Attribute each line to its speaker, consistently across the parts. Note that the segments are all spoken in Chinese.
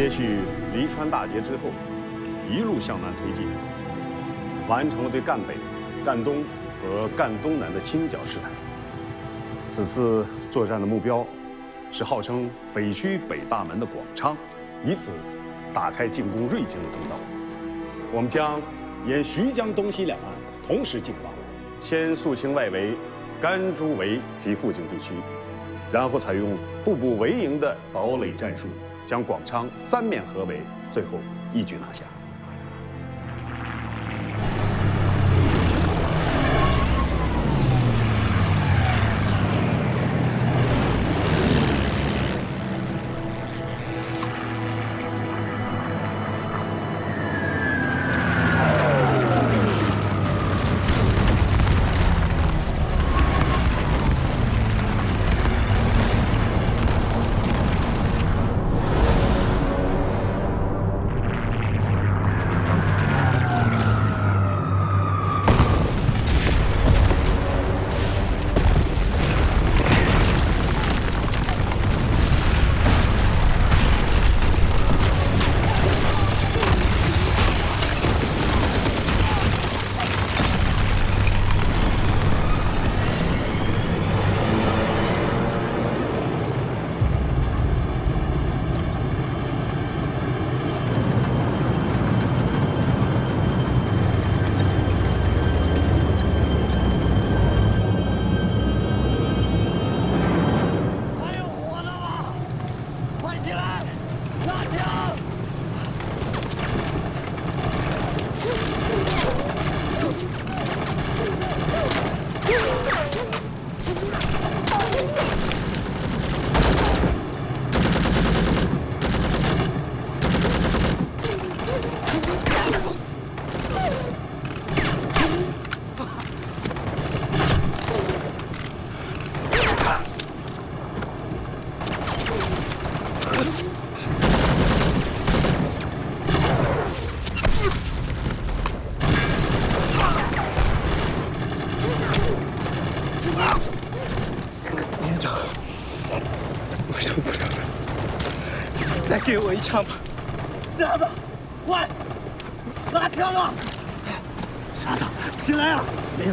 Speaker 1: 接续黎川大捷之后，一路向南推进，完成了对赣北、赣东和赣东南的清剿试探。此次作战的目标是号称匪区北大门的广昌，以此打开进攻瑞京的通道。我们将沿徐江东西两岸同时进攻，先肃清外围甘珠围及附近地区，然后采用步步为营的堡垒战术，将广昌三面合围，最后一举拿下。
Speaker 2: 再给我一枪吧，傻子，快，拿枪啊！傻子，起来啊！没事。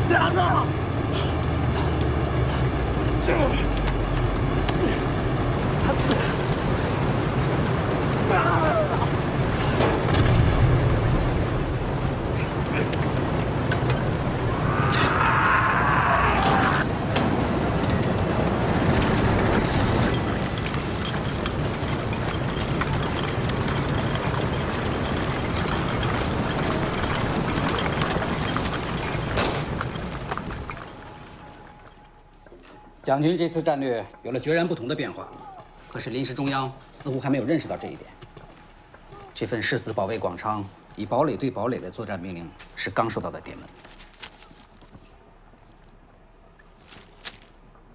Speaker 2: 傻子，
Speaker 3: 蒋军这次战略有了决然不同的变化，可是临时中央似乎还没有认识到这一点。这份誓死保卫广昌、以堡垒对堡垒的作战命令是刚收到的电文。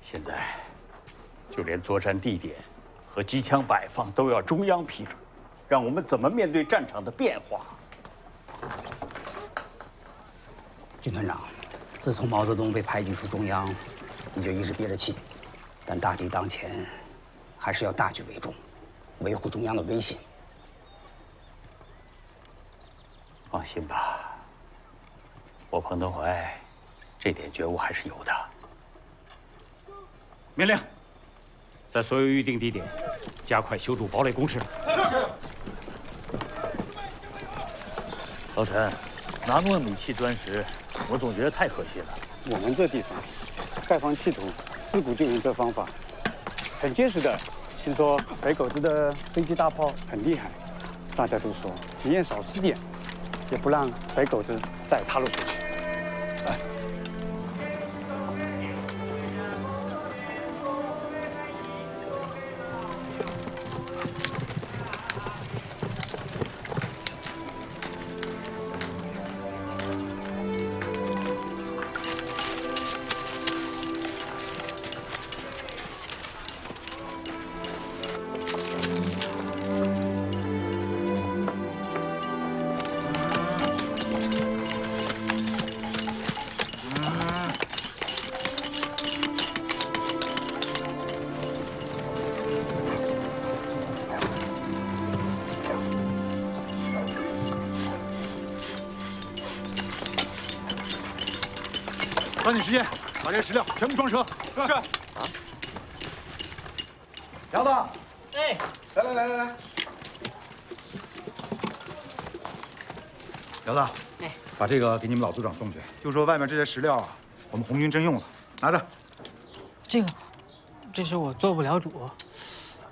Speaker 4: 现在，就连作战地点和机枪摆放都要中央批准，让我们怎么面对战场的变化？
Speaker 3: 军团长，自从毛泽东被排挤出中央，你就一直憋着气，但大敌当前，还是要大局为重，维护中央的威信。
Speaker 4: 放心吧，我彭德怀这点觉悟还是有的。命令，在所有预定地点加快修筑堡垒工事。是。
Speaker 5: 老陈，拿诺米砌砖石，我总觉得太可惜了。
Speaker 6: 我们这地方盖房砌土，自古就用这方法，很结实的。听说北狗子的飞机大炮很厉害，大家都说宁愿少吃点，也不让北狗子再踏入出去。来。
Speaker 5: 抓紧时间把这些石料全部装车。是。啊。姚子，
Speaker 2: 哎，
Speaker 5: 来。姚子，
Speaker 2: 哎，
Speaker 5: 把这个给你们老组长送去，就说外面这些石料啊，我们红军征用了，拿着。
Speaker 2: 这是我做不了主。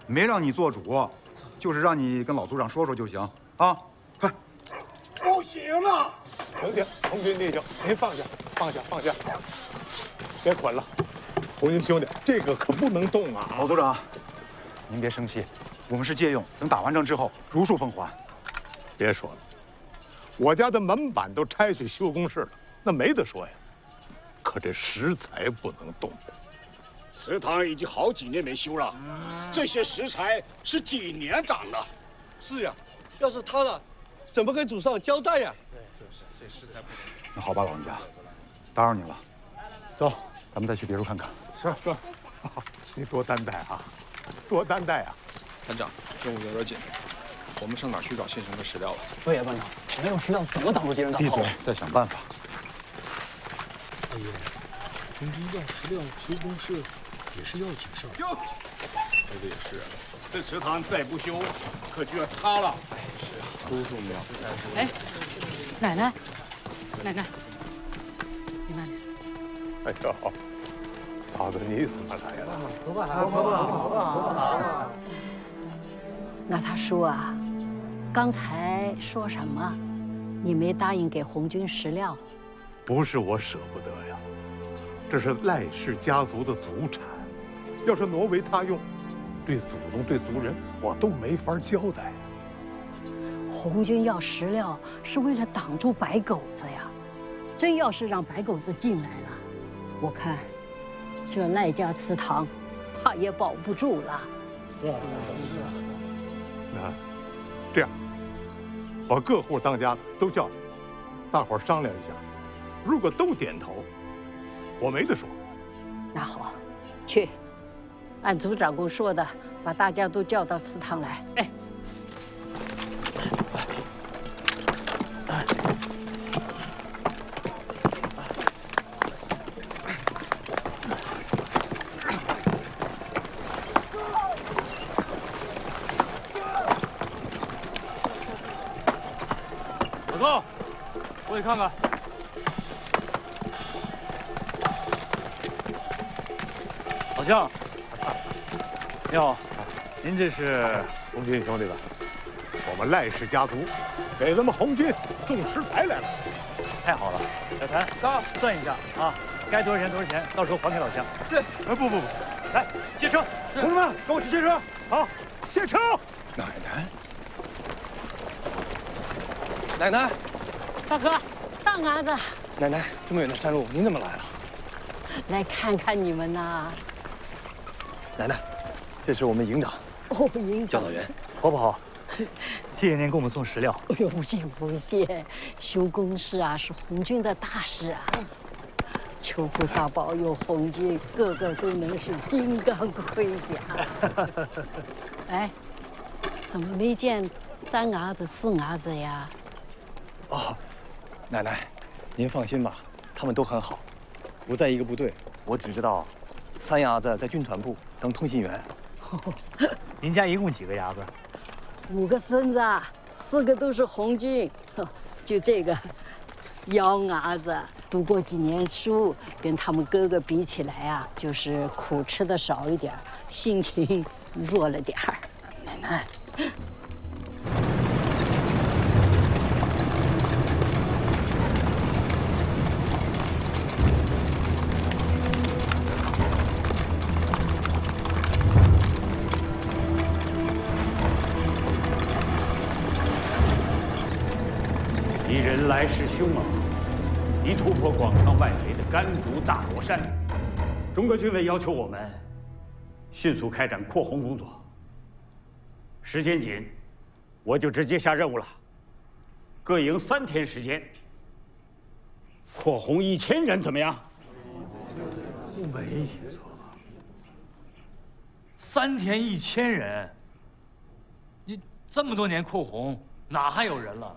Speaker 5: 没让你做主，就是让你跟老组长说说就行啊！快。
Speaker 2: 不行了。
Speaker 7: 停！红军弟兄，您放下，别捆了。红军兄弟，这个可不能动啊！
Speaker 5: 老组长，您别生气，我们是借用，等打完仗之后如数奉还。
Speaker 7: 别说了，我家的门板都拆去修工事了，那没得说呀。可这石材不能动。
Speaker 8: 祠堂已经好几年没修了，这些石材是几年长的。
Speaker 2: 是呀，要是塌了，怎么跟祖上交代呀？对，就是这石材不行。
Speaker 5: 那好吧，老人家，打扰您了。走，咱们再去别处看看。
Speaker 7: 是，你多担待啊，多担待啊！
Speaker 9: 团长，任务有点紧，我们上哪儿去找现成的石料了？
Speaker 2: 对呀，班长，没有石料怎么挡住敌人大炮？
Speaker 5: 闭嘴，再想办法。
Speaker 9: 大爷，红军要石料修工事也是要紧事儿。说的也是，
Speaker 8: 这祠堂再不修，可就要塌了。
Speaker 9: 哎，是啊，都重要。
Speaker 10: 哎，奶奶，你慢点。
Speaker 7: 哎呦，嫂子你怎么来了？
Speaker 2: 头发好。
Speaker 10: 那他说啊，刚才说什么？你没答应给红军石料？
Speaker 7: 不是我舍不得呀，这是赖氏家族的祖产，要是挪为他用，对祖宗对族人我都没法交代。
Speaker 10: 红军要石料是为了挡住白狗子呀，真要是让白狗子进来了，我看这赖家祠堂怕也保不住了。
Speaker 7: 那这样，把各户当家的都叫来，大伙儿商量一下，如果都点头，我没得说。
Speaker 10: 那好，去，按组长公说的，把大家都叫到祠堂来。哎。
Speaker 5: 老高，过去看看。老将，你好，您这是
Speaker 7: 红军兄弟们，我们赖氏家族给咱们红军送石材来了。
Speaker 5: 太好了，小谭，高算一下啊，该多少钱多少钱，到时候还给老乡。是。不，来卸车，同志们，跟我去卸车。好，卸车。
Speaker 2: 奶奶，
Speaker 10: 大哥，大伢子，
Speaker 2: 奶奶，这么远的山路，您怎么来了？
Speaker 10: 来看看你们呐。
Speaker 2: 奶奶，这是我们营长。
Speaker 10: 哦，营长。
Speaker 2: 教导员，
Speaker 5: 好不好？谢谢您给我们送石料。
Speaker 10: 哎呦，不谢，修工事啊是红军的大事啊。求菩萨保佑红军个个都能是金刚盔甲。哎，怎么没见三伢子、四伢子呀？
Speaker 2: 哦，奶奶，您放心吧，他们都很好。不在一个部队，我只知道，三伢子在军团部当通信员。
Speaker 5: 您家一共几个伢子
Speaker 10: ？5个孙子，4个都是红军，就这个幺伢子读过几年书，跟他们哥哥比起来啊，就是苦吃的少一点，性情弱了点儿。奶奶。
Speaker 4: 敌人来势凶猛，已突破广昌外围的甘竹大罗山。中国军委要求我们迅速开展扩红工作。时间紧，我就直接下任务了。各营3天时间，扩红1000人，怎么样？
Speaker 7: 没错。
Speaker 5: 3天1000人，你这么多年扩红，哪还有人了？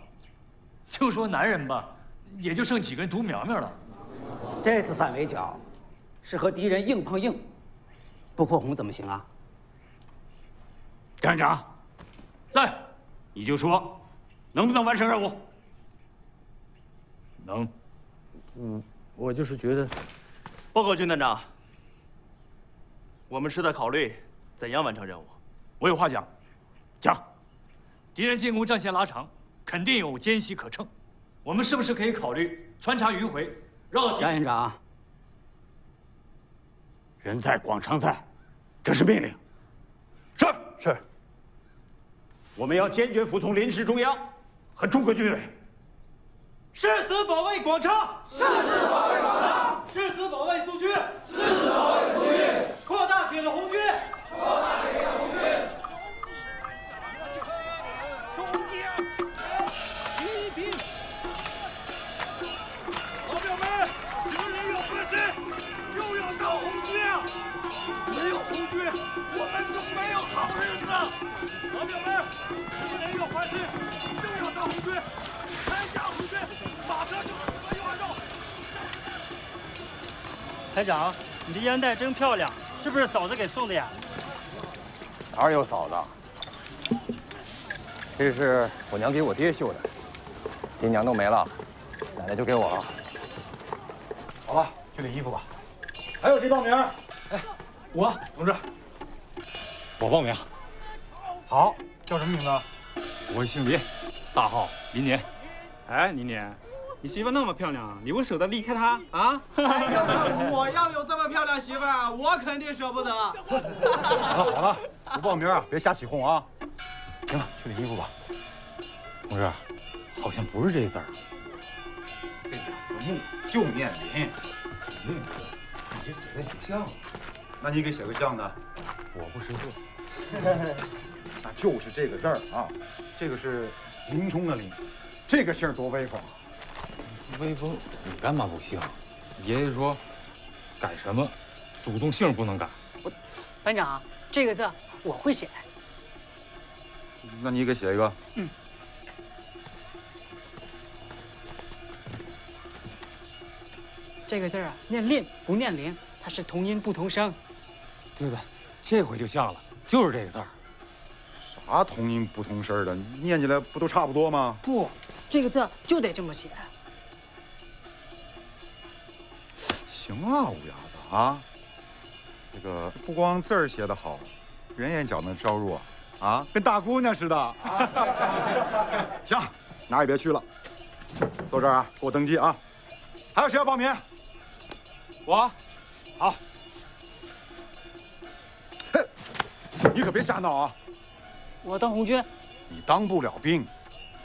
Speaker 5: 就说男人吧，也就剩几个人独苗苗了。
Speaker 3: 这次反围剿，是和敌人硬碰硬，不扩红怎么行啊？
Speaker 4: 站长，在，你就说，能不能完成任务？
Speaker 5: 能。我就是觉得，
Speaker 11: 报告军团长，我们是在考虑怎样完成任务。
Speaker 5: 我有话讲。
Speaker 4: 讲。
Speaker 5: 敌人进攻战线拉长，肯定有间隙可乘。我们是不是可以考虑穿插迂回，绕到？
Speaker 3: 杨营长，
Speaker 4: 人在广常在，这是命令。是。我们要坚决服从临时中央和中国军委。
Speaker 11: 誓死保卫广昌！誓死保卫广昌！誓死保卫苏区！誓死保卫苏区！扩大铁路红军！扩大铁路红军！中将骑兵，老表们，敌人要翻身，又要到红军啊！没有红军，我们就没有好日子。老表们，敌人要翻身，就要到红军，参加红军。马上就4个月完肉。
Speaker 12: 排长，你的烟袋真漂亮，是不是嫂子给送的呀？
Speaker 2: 哪有嫂子？这是我娘给我爹绣的，爹娘都没了，奶奶就给我了。好了，去领衣服吧。还有谁报名？
Speaker 5: 我，同志。我报名。
Speaker 2: 好，叫什么名字？
Speaker 5: 我姓林，大号林年。
Speaker 11: 哎，林年，你媳妇那么漂亮，你不舍得离开她啊？
Speaker 13: 我要有这么漂亮媳妇儿，我肯定舍不得。
Speaker 2: 好了好了，不报名啊，别瞎起哄啊。行了，去领衣服吧。
Speaker 5: 同志，好像不是这字儿。
Speaker 2: 这两个木就念林。
Speaker 5: 你这写的挺像。
Speaker 2: 那你给写个像的。
Speaker 5: 我不识字。
Speaker 2: 那就是这个字儿啊，这个是林冲的林，这个姓多威风啊！
Speaker 5: 威风，你干嘛不姓？爷爷说，改什么，祖宗姓不能改。
Speaker 12: 班长，这个字我会写。
Speaker 2: 那你给写一个。
Speaker 12: 这个字啊，念令不念铃，它是同音不同声。
Speaker 5: 对，这回就像了，就是这个字儿。
Speaker 2: 啥同音不同声的？念起来不都差不多吗？
Speaker 12: 不，这个字就得这么写。
Speaker 2: 行啊，五丫子啊，这个不光字儿写得好，人眼角那招入啊，跟大姑娘似的。行，哪儿也别去了，坐这儿啊，给我登记啊。还有谁要报名？
Speaker 11: 我。
Speaker 2: 好。哼，你可别瞎闹啊！
Speaker 12: 我当红军。
Speaker 2: 你当不了兵，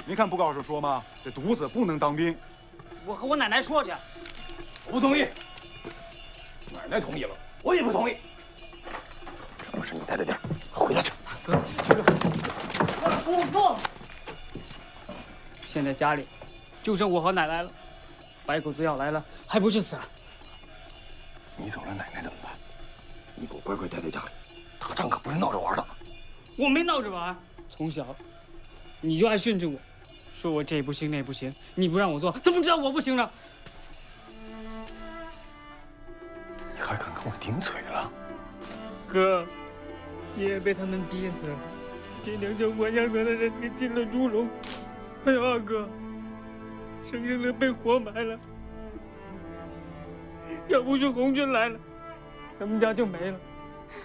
Speaker 2: 没看布告上说吗？这犊子不能当兵。
Speaker 12: 我和我奶奶说去。
Speaker 2: 我不同意。
Speaker 5: 奶奶同意了，
Speaker 2: 我也不同意。
Speaker 5: 这不是你待的地儿，回家去。
Speaker 12: 不。现在家里就剩我和奶奶了，白狗子要来了，还不是死了？
Speaker 5: 你走了，奶奶怎么办？你给我乖乖待在家里，打仗可不是闹着玩的。
Speaker 12: 我没闹着玩，从小你就爱训斥我，说我这不行那不行，你不让我做，怎么知道我不行呢？
Speaker 5: 你还敢跟我顶嘴了？
Speaker 12: 哥，爷爷被他们逼死了，这两叫我养的人给进了猪笼，还有二哥，生生的被活埋了。要不是红军来了，咱们家就没了。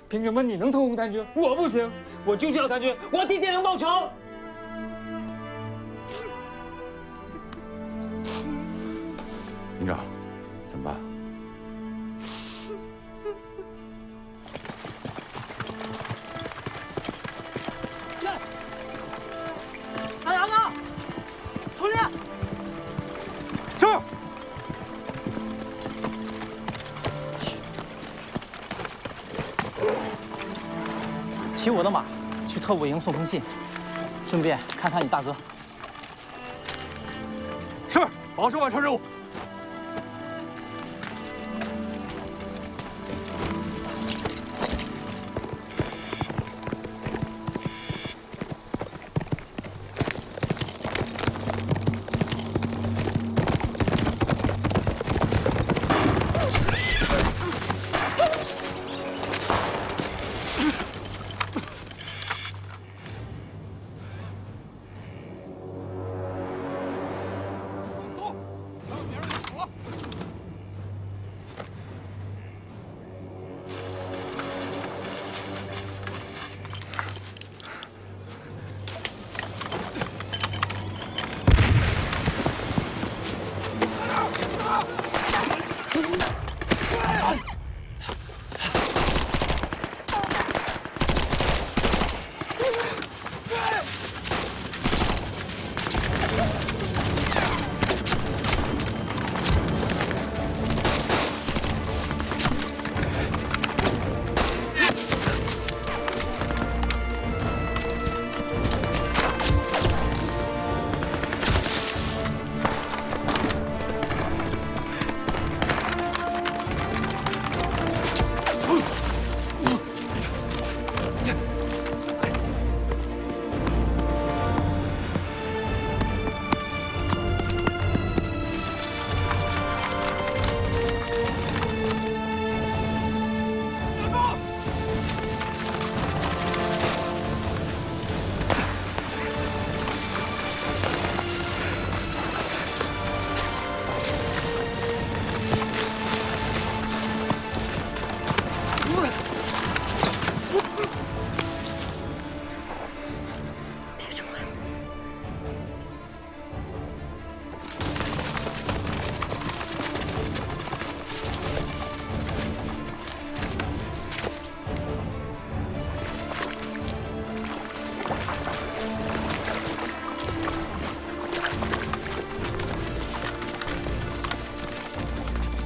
Speaker 12: 凭什么你能通红参军，我不行？我就是要参军，我要替爹娘报仇。
Speaker 2: 营长，怎么办？
Speaker 12: 大杨子，出去！
Speaker 2: 这。
Speaker 14: 骑我的马去特务营送封信，顺便看看你大哥。
Speaker 5: 是，保证完成任务。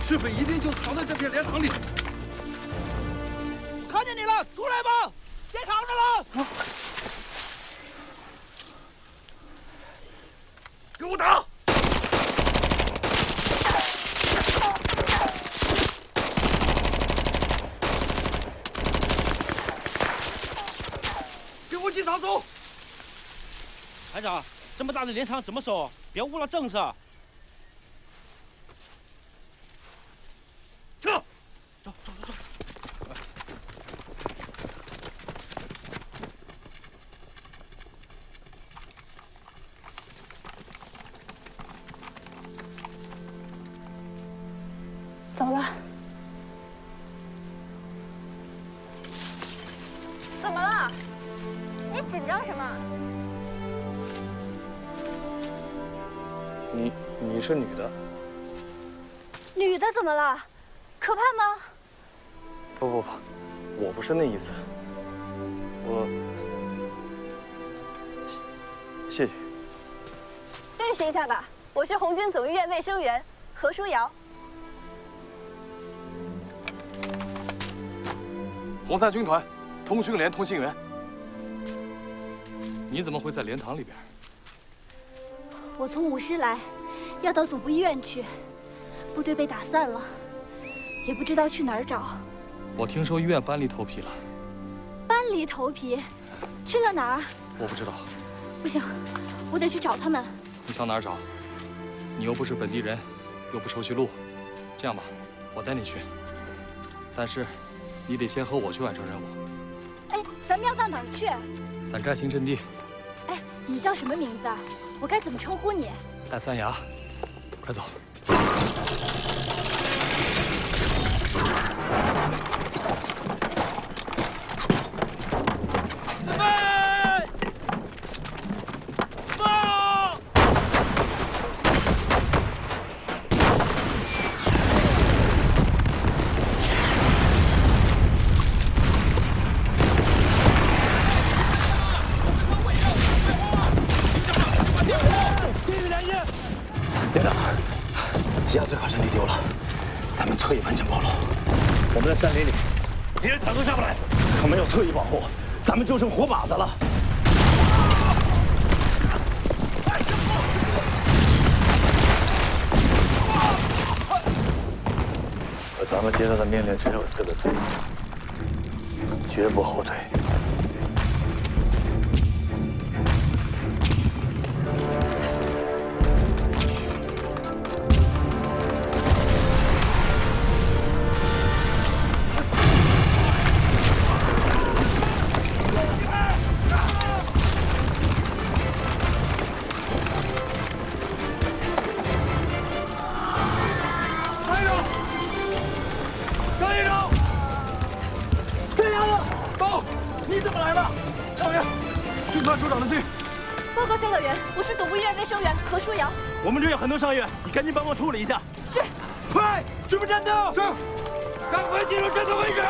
Speaker 11: 赤匪一定就藏在这片莲塘里。
Speaker 13: 看见你了，出来吧，别藏着了。
Speaker 11: 给我打！给我警察走！
Speaker 13: 排长，这么大的莲塘怎么守？别误了正事。
Speaker 11: 撤！走走走走。
Speaker 15: 走了。怎么了？你紧张什么？
Speaker 16: 你是女的？
Speaker 15: 女的怎么了？可怕吗？
Speaker 16: 不，我不是那意思。谢谢。
Speaker 15: 认识一下吧，我是红军总医院卫生员何书瑶。
Speaker 16: 红三军团通讯连通信员。你怎么会在莲塘里边？
Speaker 15: 我从舞狮来，要到总部医院去，部队被打散了，也不知道去哪儿找。
Speaker 16: 我听说医院搬离头皮了。
Speaker 15: 搬离头皮，去了哪儿？
Speaker 16: 我不知道。
Speaker 15: 不行，我得去找他们。
Speaker 16: 你上哪儿找？你又不是本地人，又不熟悉路。这样吧，我带你去。但是，你得先和我去完成任务。
Speaker 15: 哎，咱们要到哪儿去？
Speaker 16: 散寨新阵地。
Speaker 15: 哎，你叫什么名字啊？我该怎么称呼你？
Speaker 16: 戴三牙，快走。
Speaker 17: 侧翼完全暴露，我们在山林里，敌人坦克下不来，可没有侧翼保护，咱们就剩活靶子了。可咱们接到的命令只有4个字：绝不后退。
Speaker 15: 何书瑶，
Speaker 17: 我们这有很多伤员，你赶紧帮忙处理一下。
Speaker 15: 是，
Speaker 13: 快，准备战斗。
Speaker 17: 是，
Speaker 13: 赶快进入战斗位置。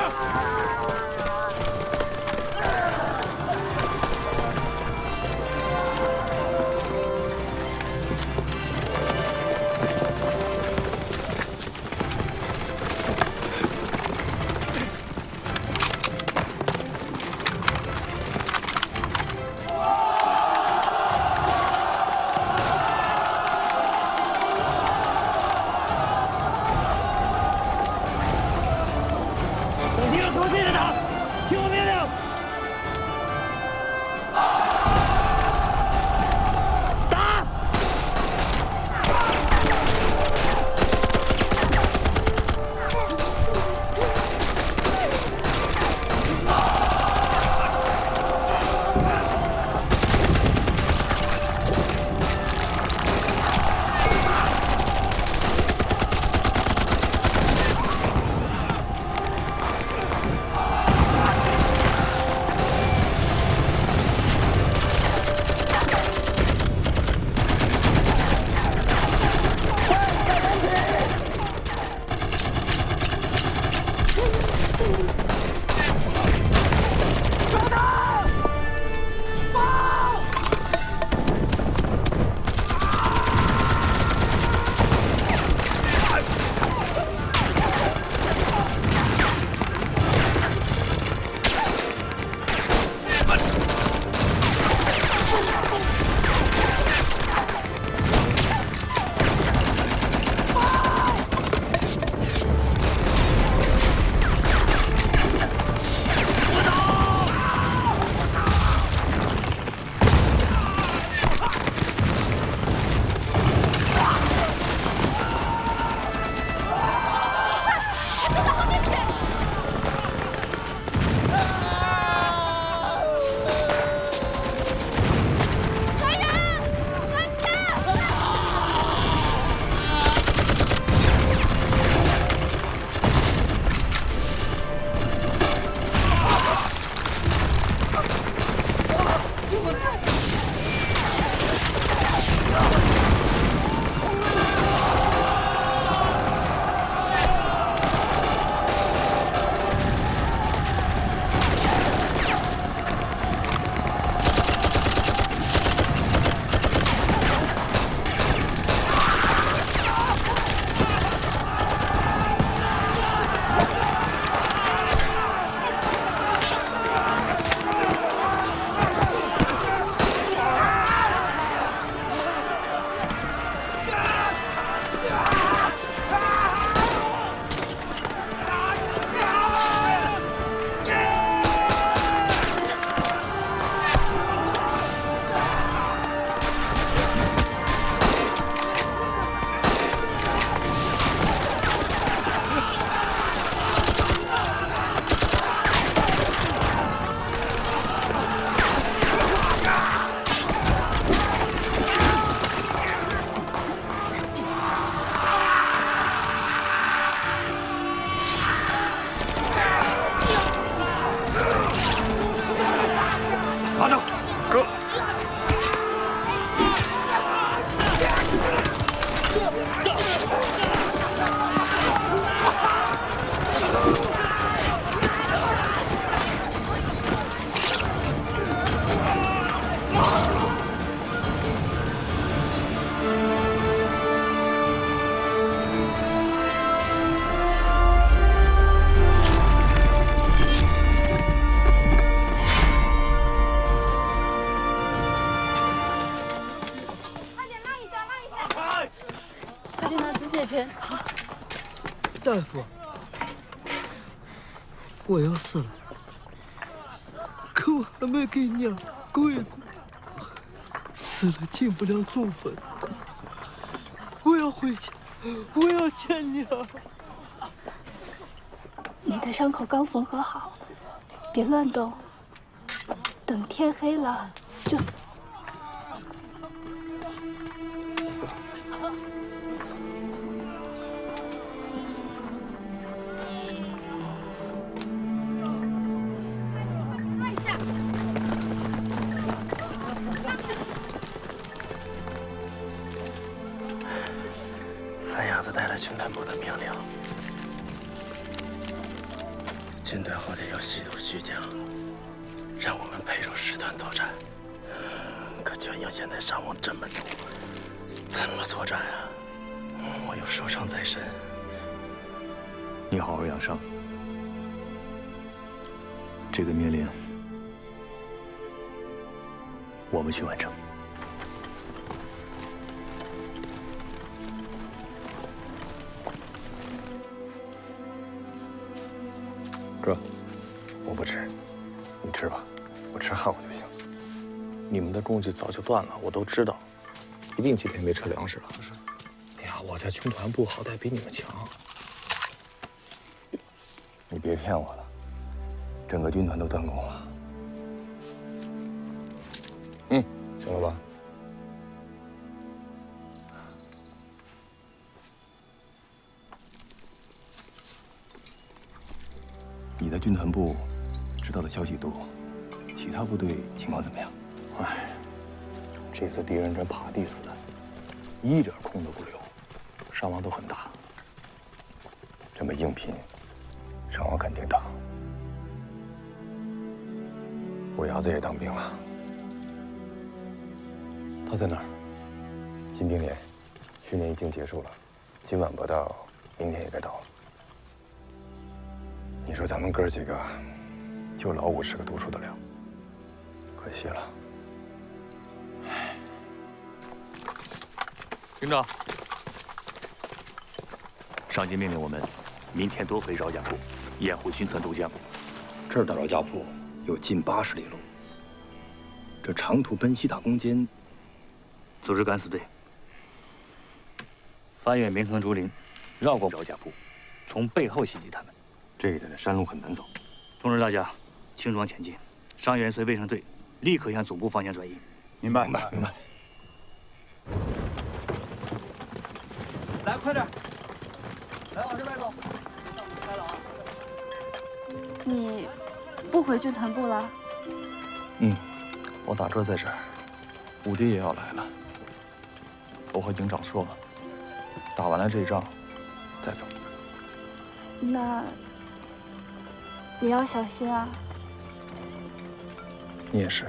Speaker 10: 钱。
Speaker 9: 大夫，我要死了，可我还没给娘跪过，死了进不了祖坟，我要回去，我要见娘。
Speaker 15: 你的伤口刚缝合好，别乱动，等天黑了就。
Speaker 17: 三伢子带了军团部的命令，军团后天要西渡徐江，让我们配入师团作战。可全营现在伤亡这么多，怎么作战啊？我又受伤在身。
Speaker 18: 你好好养伤。这个命令，我们去完成。
Speaker 17: 哥，我不吃，你吃吧，我吃汗乎就行。你们的供给早就断了，我都知道，一定几天没吃粮食了。哎呀，我在军团部好歹比你们强。你别骗我了，整个军团都断供了。行了吧？你的军团部知道的消息多，其他部队情况怎么样？哎，这次敌人真爬地似的，一点空都不留，伤亡都很大。这么硬拼，伤亡肯定大。我伢子也当兵了，他在哪儿？新兵连，训练已经结束了，今晚不到，明天也该到了。 你说咱们哥几个，就老50个读书的料，可惜了。
Speaker 18: 营长，上级命令我们明天多回饶家铺，掩护军团渡江。
Speaker 17: 这儿到饶家铺有近80里路，这长途奔西大攻坚，
Speaker 18: 组织敢死队，翻越明坑竹林，绕过饶家铺，从背后袭击他们。
Speaker 17: 这一带的山路很难走，
Speaker 18: 通知大家轻装前进，伤员随卫生队立刻向总部方向转移。
Speaker 2: 明白，
Speaker 17: 明白，明白。
Speaker 14: 来，快点，来往这边走。来了啊！
Speaker 15: 你不回军团部了？
Speaker 17: 我大哥在这儿，五弟也要来了。我和营长说了，打完了这仗，再走。
Speaker 15: 那也要小心啊！
Speaker 17: 你也是。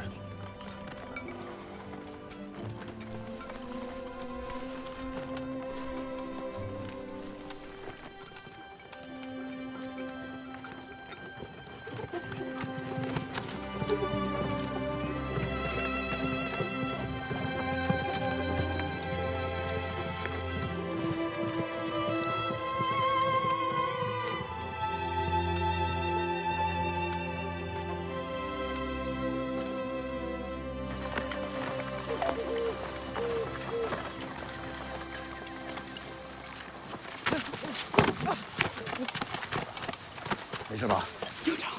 Speaker 18: 没事吧？
Speaker 14: 营长，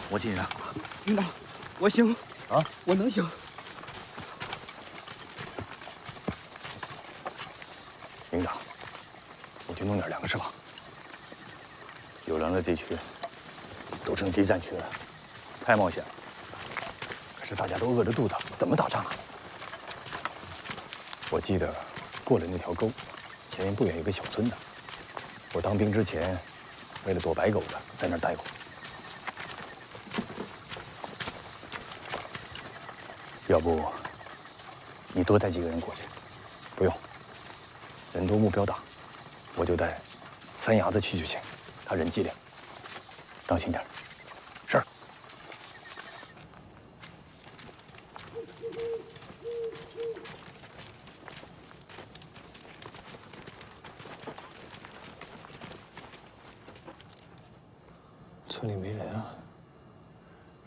Speaker 18: 我紧张。
Speaker 14: 营长，我行
Speaker 18: 啊，
Speaker 14: 我能行。
Speaker 17: 营长，你去弄点粮食吧。有粮的地区都成敌占区了，太冒险了。可是大家都饿着肚子，怎么打仗啊？我记得过了那条沟，前面不远有个小村子。我当兵之前，为了躲白狗子，在那儿待过。要不，你多带几个人过去？不用，人多目标大，我就带三伢子去就行。他人机灵，当心点。是。村里没人啊，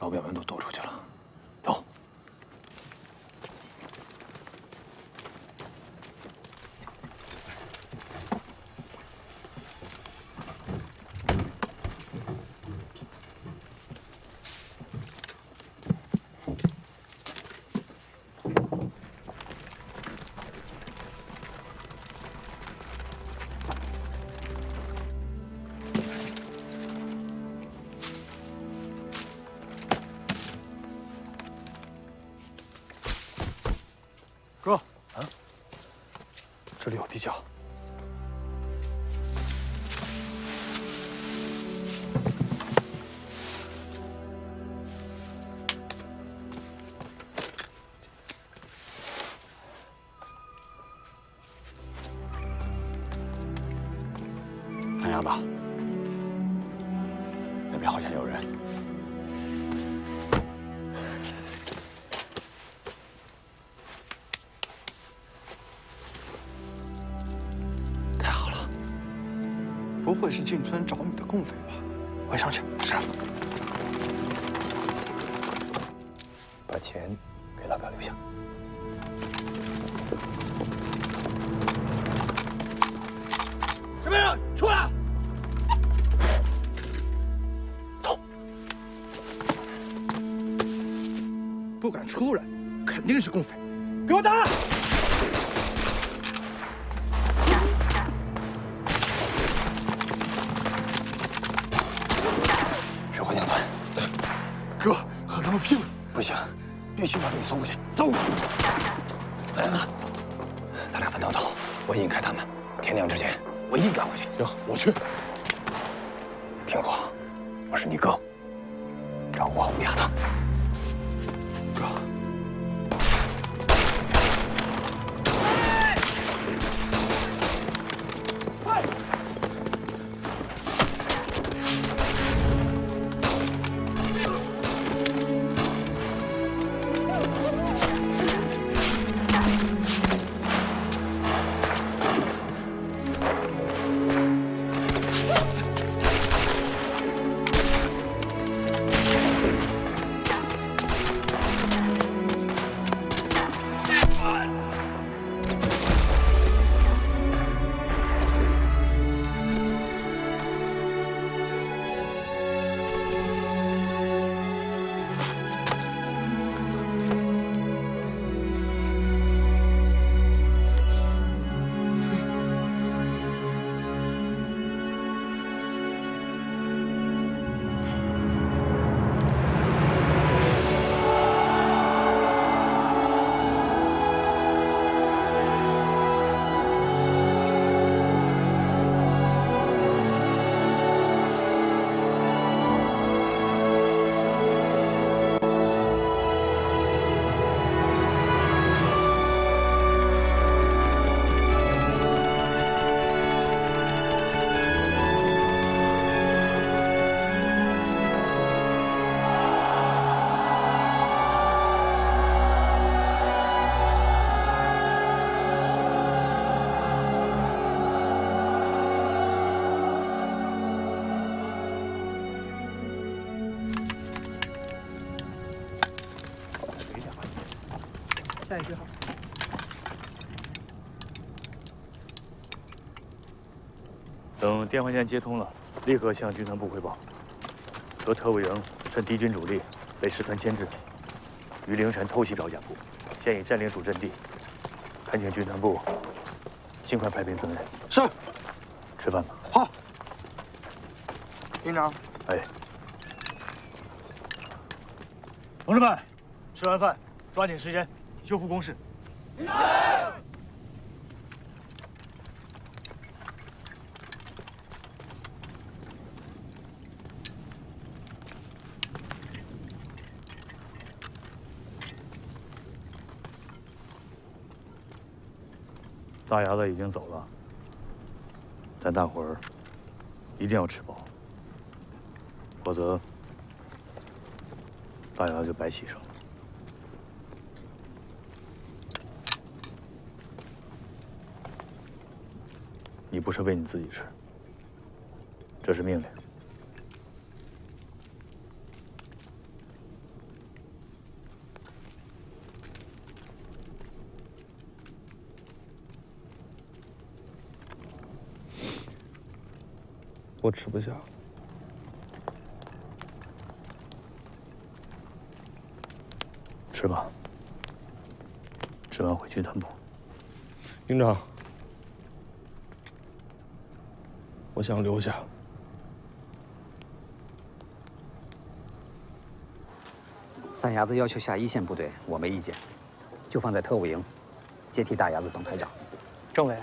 Speaker 17: 老表们都躲出去了。走。
Speaker 5: 哥，
Speaker 17: 啊，这里有地窖。
Speaker 1: 唐伢子，那边好像有人。
Speaker 17: 不会是进村找你的共匪吧？快上去！是。把钱给老表留下。
Speaker 11: 什么人？出来！
Speaker 17: 走。
Speaker 11: 不敢出来，肯定是共匪。给我打！
Speaker 17: 哥，和他们拼了！不行，必须把你送过去。走。大梁子，咱俩分头走，我引开他们。天亮之前，我一定赶回去。行，我去。听话，我是你哥，照顾好乌鸦子。哥。
Speaker 14: 下一句好。
Speaker 18: 等电话线接通了，立刻向军团部汇报，说特务营趁敌军主力被师团牵制，于凌晨偷袭赵家铺，现已占领主阵地，恳请军团部尽快派兵增援。
Speaker 11: 是。
Speaker 18: 吃饭吧。
Speaker 11: 好。营长。
Speaker 18: 哎。同志们，吃完饭抓紧时间修复工事。 大牙子已经走了，咱大伙儿一定要吃饱，否则大牙子就白牺牲了。你不是为你自己吃，这是命令。
Speaker 19: 我吃不下。
Speaker 18: 吃吧，吃完回军团部。
Speaker 19: 营长，我想留下。
Speaker 3: 三伢子要求下一线部队，我没意见，就放在特务营，接替大伢子当排长。
Speaker 14: 政委，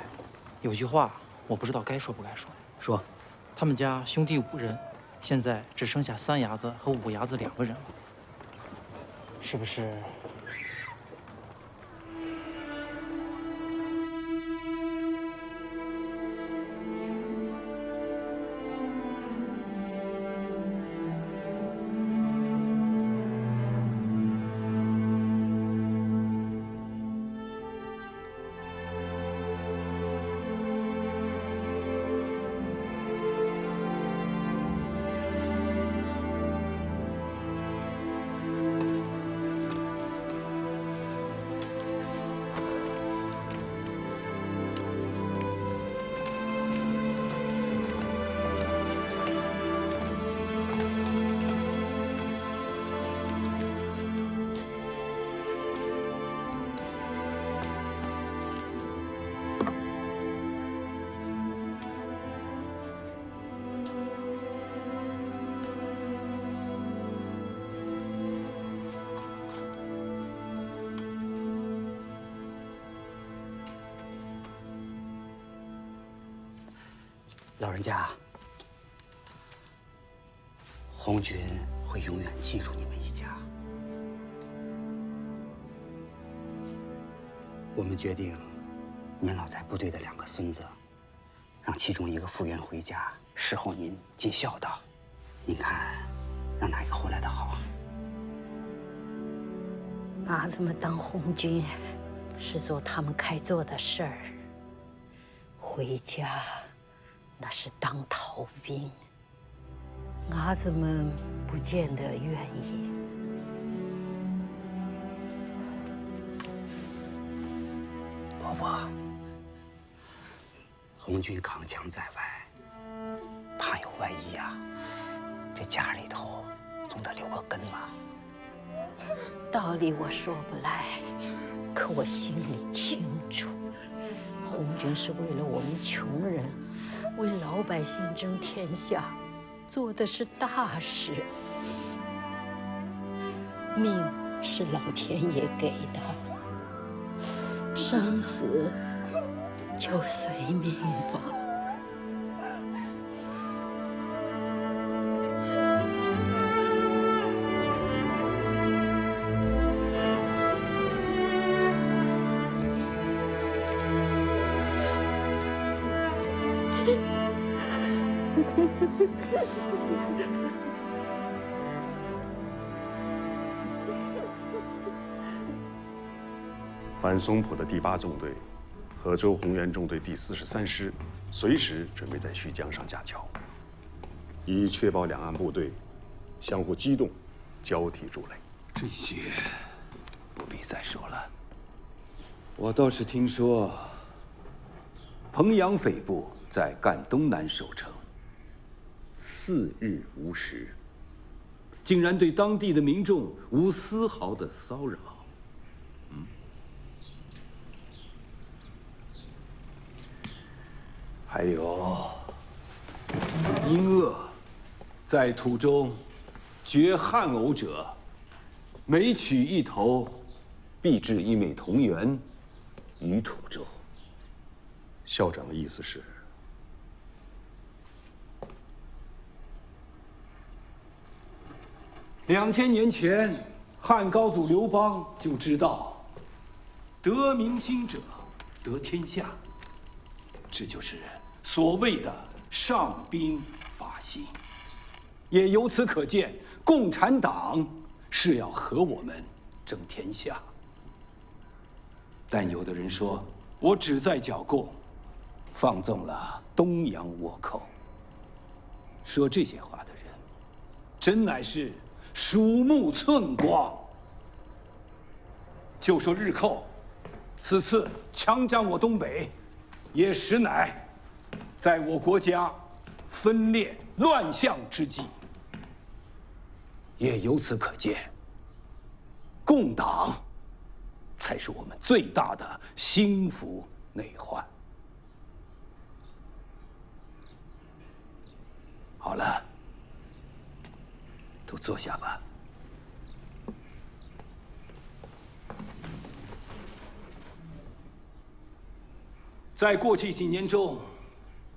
Speaker 14: 有句话我不知道该说不该说。
Speaker 3: 说，
Speaker 14: 他们家兄弟5人，现在只剩下3伢子和5伢子2个人了，是不是？
Speaker 3: 老人家，红军会永远记住你们一家。我们决定，您老在部队的2个孙子，让其中1个复员回家，侍候您尽孝道。您看，让哪一个回来的好？
Speaker 10: 伢子们当红军，是做他们该做的事儿。回家。 那是当逃兵，伢子们不见得愿意。
Speaker 3: 伯伯，红军扛枪在外，怕有万一呀，这家里头总得留个根嘛。
Speaker 10: 道理我说不来，可我心里清楚，红军是为了我们穷人。 为老百姓争天下，做的是大事。命是老天爷给的，生死就随命吧。
Speaker 1: 反松浦的第8纵队和周宏元中队第43师随时准备在胥江上架桥，以确保两岸部队相互机动，交替筑垒。
Speaker 20: 这些不必再说了。我倒是听说，彭阳匪部在赣东南守城，4日无食，竟然对当地的民众无丝毫的骚扰。还有，殷鄂在土中掘汉偶者，每取一头，必置1枚铜元于土中。
Speaker 1: 校长的意思是
Speaker 20: ？2000年前，汉高祖刘邦就知道，得民心者得天下，这就是所谓的上兵伐西。也由此可见，共产党是要和我们争天下。但有的人说我旨在剿共，放纵了东洋倭寇。说这些话的人，真乃是鼠目寸光。就说日寇此次强占我东北，也实乃在我国家分裂乱象之际。也由此可见，共党才是我们最大的心腹内患。好了，都坐下吧。在过去几年中，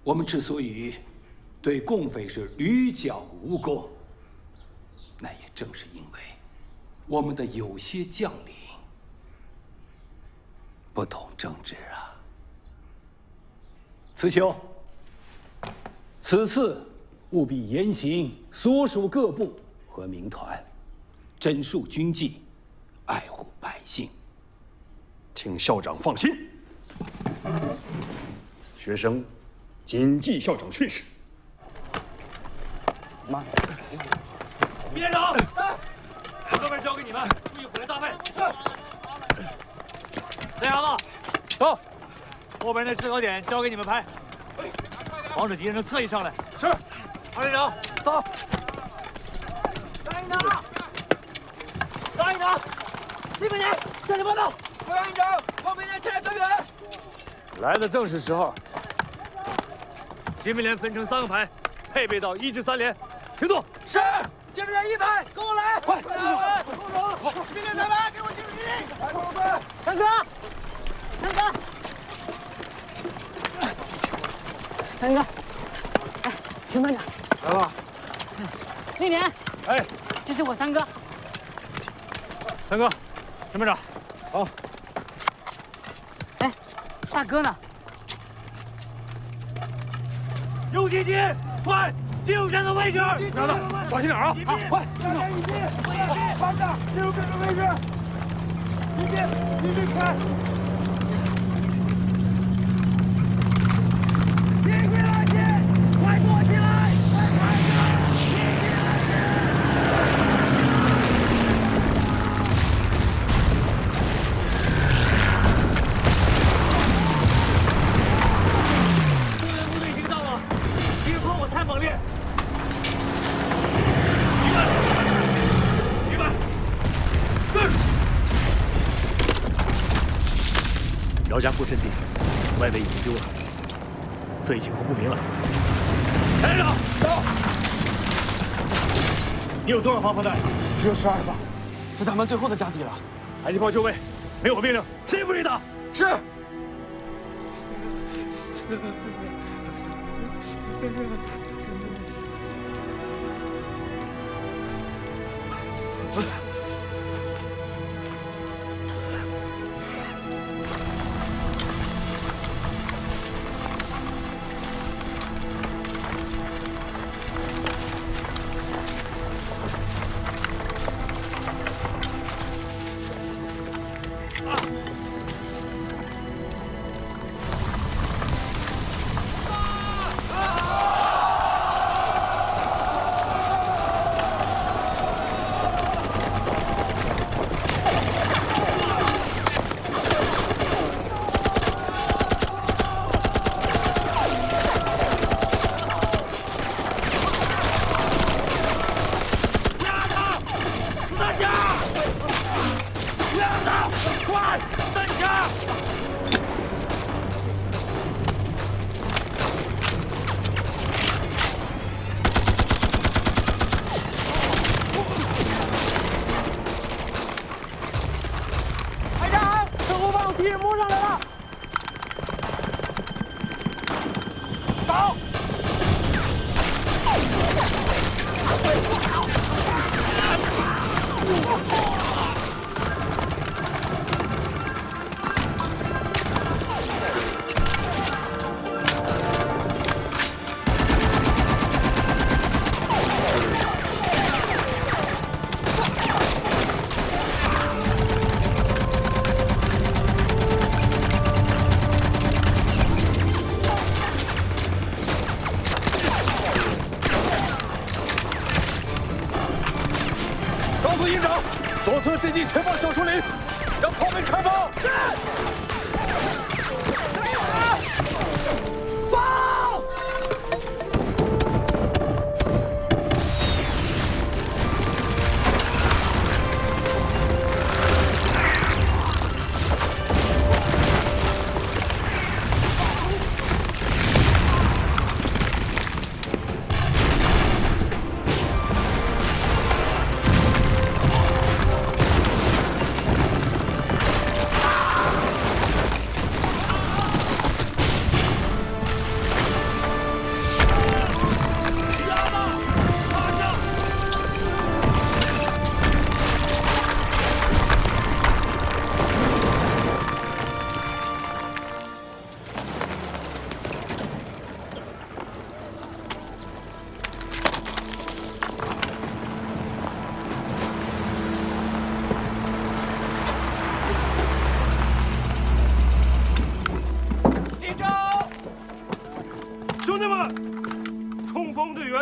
Speaker 20: 我们之所以对共匪是屡剿无功，那也正是因为我们的有些将领不懂政治啊。慈修，此次务必严刑所属各部和民团，整肃军纪，爱护百姓。
Speaker 1: 请校长放心，学生谨记校长训示。妈，
Speaker 11: 别长，这边交给你们，注意火力搭配。这样子，走，后边那制高点交给你们拍，防止敌人的侧翼上来。是，二连长，到。张营长，张营长，基本连，向前报道。副营长，后面连前来增援。来的正是时候。新兵连分成3个排，配备到1至3连，停动。是。新兵连1排，跟我来。快，新兵连3排，给我进入阵地。来，快！三哥，三哥，哎，秦班长来了。历年，哎，这是我三哥。三哥，秦班长，好。哎，大哥呢？有敌机，快进入战斗位置！苗子，小心点啊！好，快！大家一击，班长进入战斗位置！一击，快！进回来，快躲起来！救援部队已经到了，敌人炮火太猛烈。预备，
Speaker 18: 饶家铺阵地外围已经丢了，侧翼情况不明了。连长，到！你有多少防炮弹？
Speaker 19: 只有12发，是咱们最后的家底了。
Speaker 18: 迫击炮就位，没有命令，谁不许打？
Speaker 19: 是。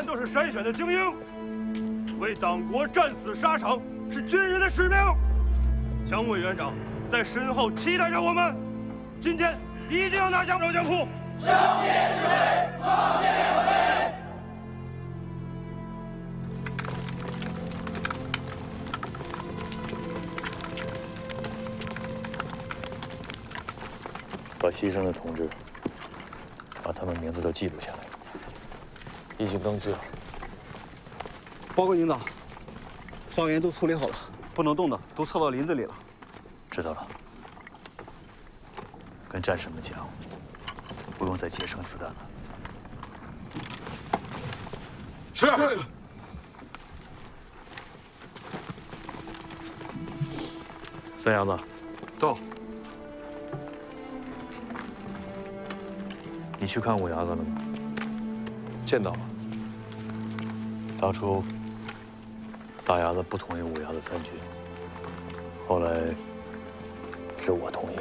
Speaker 11: 们都是筛选的精英，为党国战死沙场是军人的使命。蒋委员长在身后期待着我们，今天一定要拿下老江铺。
Speaker 21: 消灭智慧，创建和平。
Speaker 18: 把牺牲的同志，把他们名字都记录下来。已经登记了。
Speaker 6: 报告营长，伤员都处理好了，不能动的都撤到林子里了。
Speaker 18: 知道了。跟战士们讲，不用再节省子弹了。
Speaker 11: 是。
Speaker 18: 三伢子，
Speaker 11: 到。
Speaker 18: 你去看五伢子了吗？
Speaker 16: 见到了。
Speaker 18: 当初大伢子不同意五伢子参军，后来是我同意。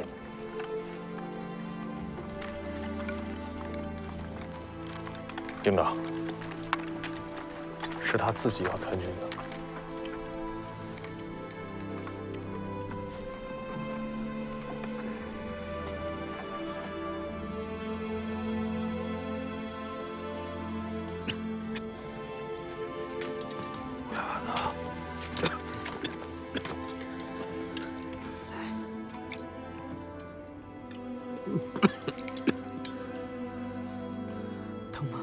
Speaker 16: 营长，是他自己要参军的。
Speaker 9: 疼吗？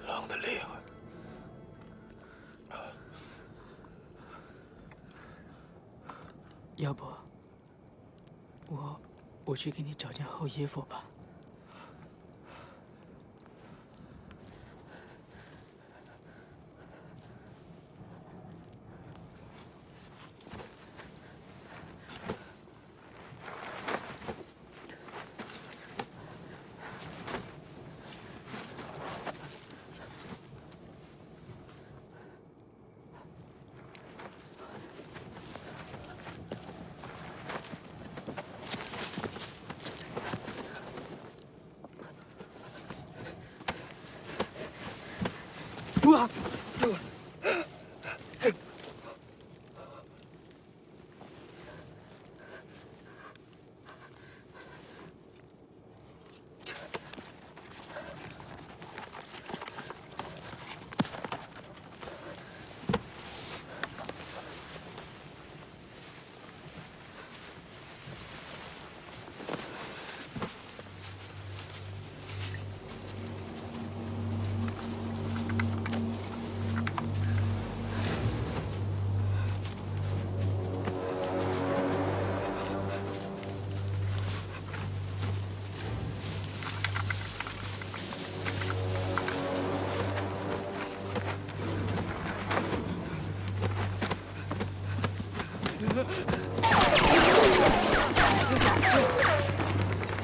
Speaker 17: 冷得厉害。
Speaker 9: 要不，我去给你找件厚衣服吧。哇！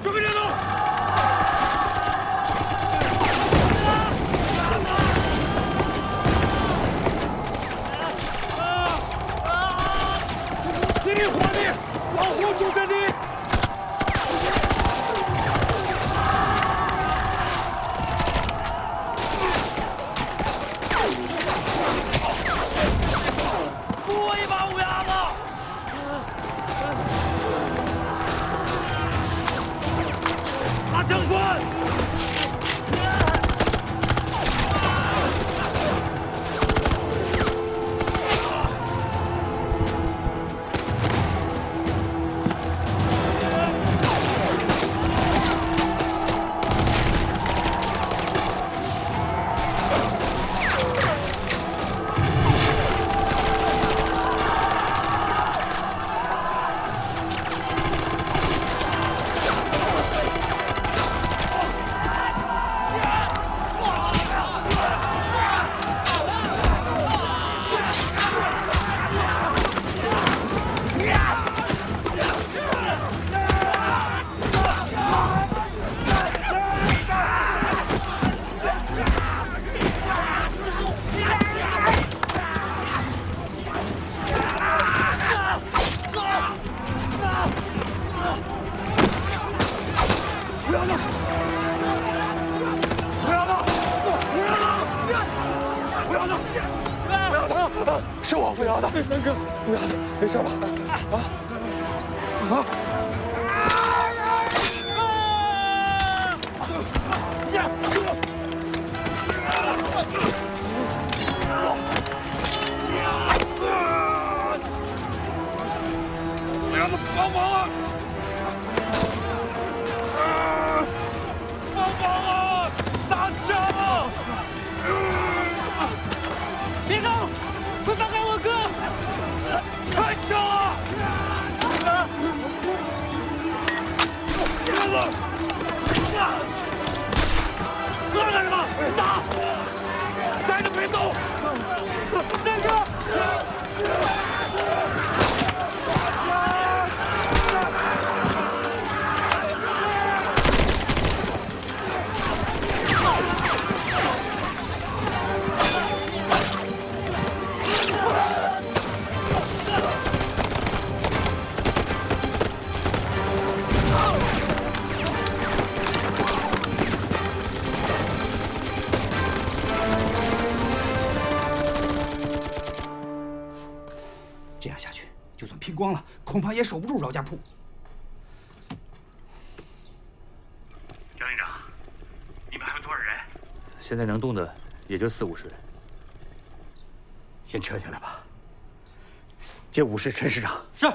Speaker 11: 准备战斗！尽力火力，保护主阵地！扶我一把，五伢子！拿枪栓！
Speaker 19: 是我，五牙子。三哥，五牙子，没事吧？
Speaker 11: 五牙子，帮忙啊！帮忙啊！拿枪啊！别动！快放开我哥！开枪啊！别了！哥干什么？打！站着别动！大哥！
Speaker 3: 这样下去，就算拼光了，恐怕也守不住饶家铺。
Speaker 18: 张营长，你们还有多少人？现在能动的也就40-50人。
Speaker 3: 先撤下来吧。接武士陈师长。
Speaker 13: 是。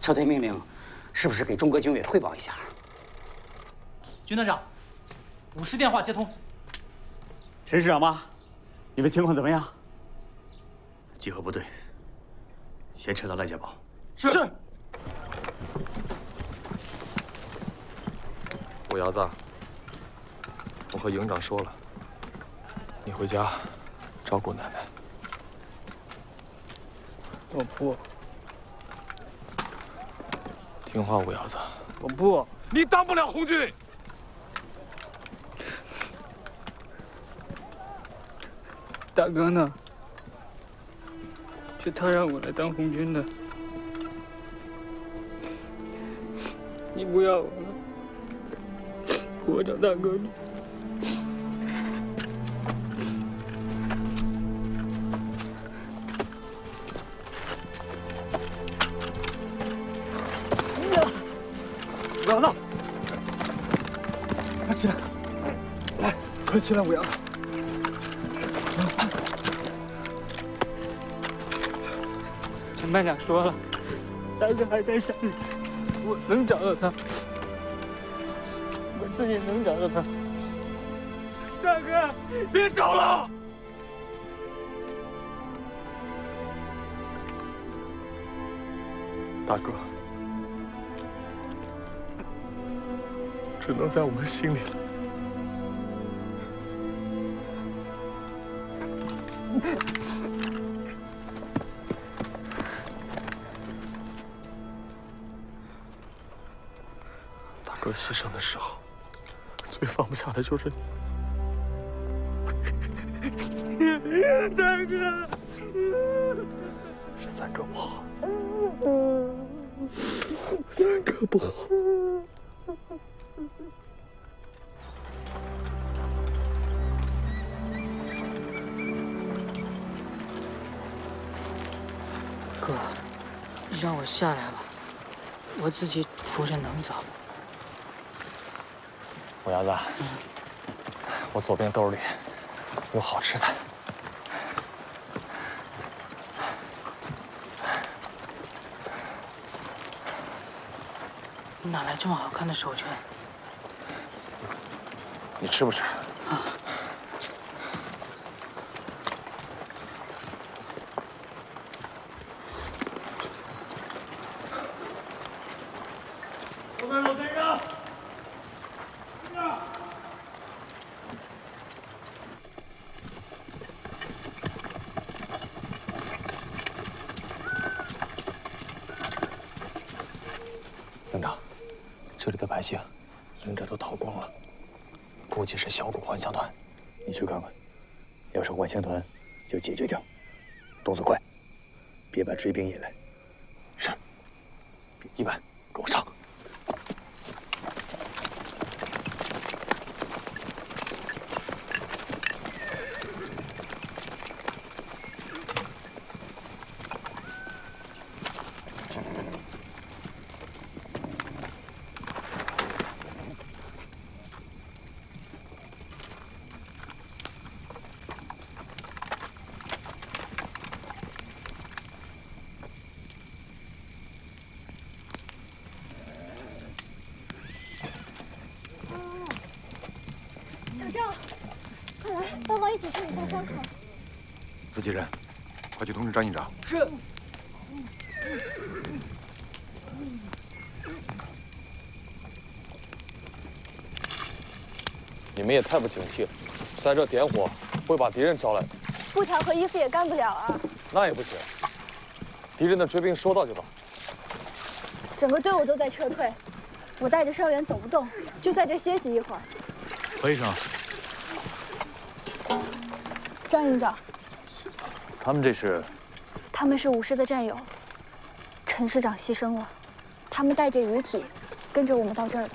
Speaker 3: 撤退命令，是不是给中革军委汇报一下？
Speaker 14: 军团长，武士电话接通。
Speaker 4: 陈师长吗？你们情况怎么样？
Speaker 18: 集合部队，先撤到赖家堡。
Speaker 14: 是。
Speaker 16: 五牙子，我和营长说了，你回家照顾奶奶。
Speaker 12: 我不。
Speaker 16: 听话，五牙子。
Speaker 12: 我不。
Speaker 11: 你当不了红军。
Speaker 12: 大哥呢？是他让我来当红军的。你不要我了，我找大哥去。
Speaker 19: 五牙子，快起来！来，快起来，五牙子！
Speaker 12: 陈班长说了，大哥还在山里，我能找到他，我自己能找到他。大哥，
Speaker 11: 别走了！
Speaker 16: 大哥，只能在我们心里了。大哥牺牲的时候，最放不下的就是你。
Speaker 11: 三哥，
Speaker 16: 是三哥不好，三哥不好。
Speaker 12: 哥，让我下来吧，我自己扶着能走。
Speaker 16: 五牙子，我左边兜里有好吃的。
Speaker 12: 你哪来这么好看的手绢？
Speaker 16: 你吃不吃？
Speaker 12: 啊。
Speaker 11: 后面老队长，
Speaker 17: 营长，这里的百姓营着都逃光了，估计是小股还乡团。你去看看，要是还乡团，就解决掉。动作快，别把追兵引来。是。一班，跟我上。
Speaker 15: 下伤口。
Speaker 2: 自己人，快去通知张营长。
Speaker 19: 是。
Speaker 8: 你们也太不警惕了，在这点火会把敌人招来的。
Speaker 15: 不调和衣服也干不了啊。
Speaker 8: 那也不行，敌人的追兵说到就到。
Speaker 15: 整个队伍都在撤退，我带着伤员走不动，就在这歇息一会儿。
Speaker 18: 何医生，
Speaker 15: 张营长，
Speaker 18: 他们这是？
Speaker 15: 他们是武师的战友。陈师长牺牲了，他们带着遗体，跟着我们到这儿的。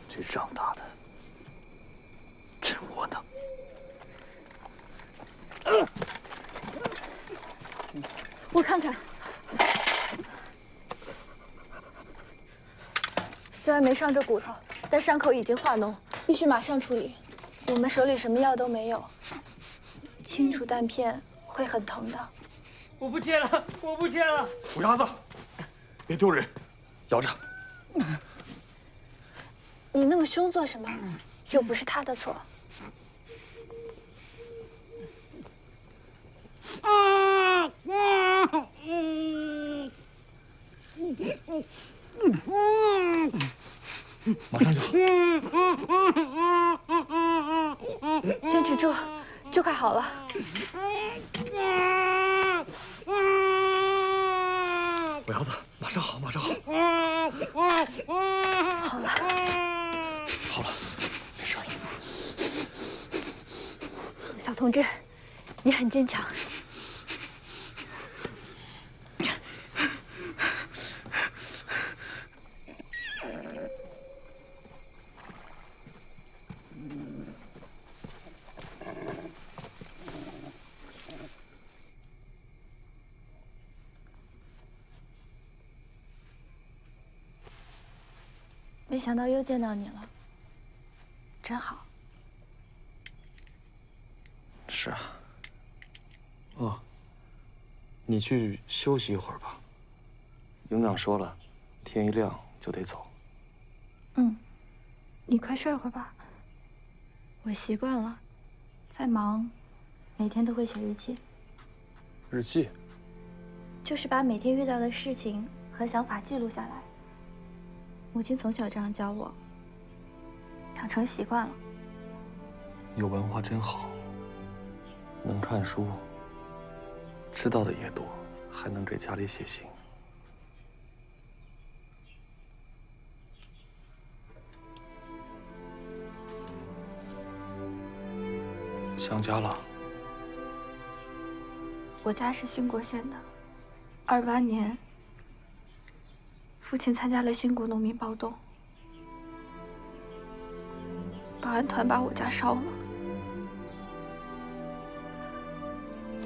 Speaker 18: 这仗打的真窝囊。
Speaker 15: 我看看，虽然没伤着骨头，但伤口已经化脓，必须马上处理。我们手里什么药都没有，清除弹片会很疼的。
Speaker 12: 我不切了，我不切了。
Speaker 7: 虎牙子，别丢人，咬着。
Speaker 15: 你那么凶做什么？又不是他的错。
Speaker 7: 马上就好。
Speaker 15: 坚持住，就快好了。
Speaker 7: 虎牙子，马上好，马上好。
Speaker 15: 好了。
Speaker 7: 好了，没事了。
Speaker 15: 小同志，你很坚强。没想到又见到你了，真好。
Speaker 16: 是啊。哦，你去休息一会儿吧。营长说了，天一亮就得走。
Speaker 15: 嗯，你快睡会儿吧。我习惯了，再忙，每天都会写日记。
Speaker 16: 日记？
Speaker 15: 就是把每天遇到的事情和想法记录下来。母亲从小这样教我，养成习惯了。
Speaker 16: 有文化真好，能看书，知道的也多，还能给家里写信。想家了？
Speaker 15: 我家是兴国县的，28年。父亲参加了兴国农民暴动，保安团把我家烧了。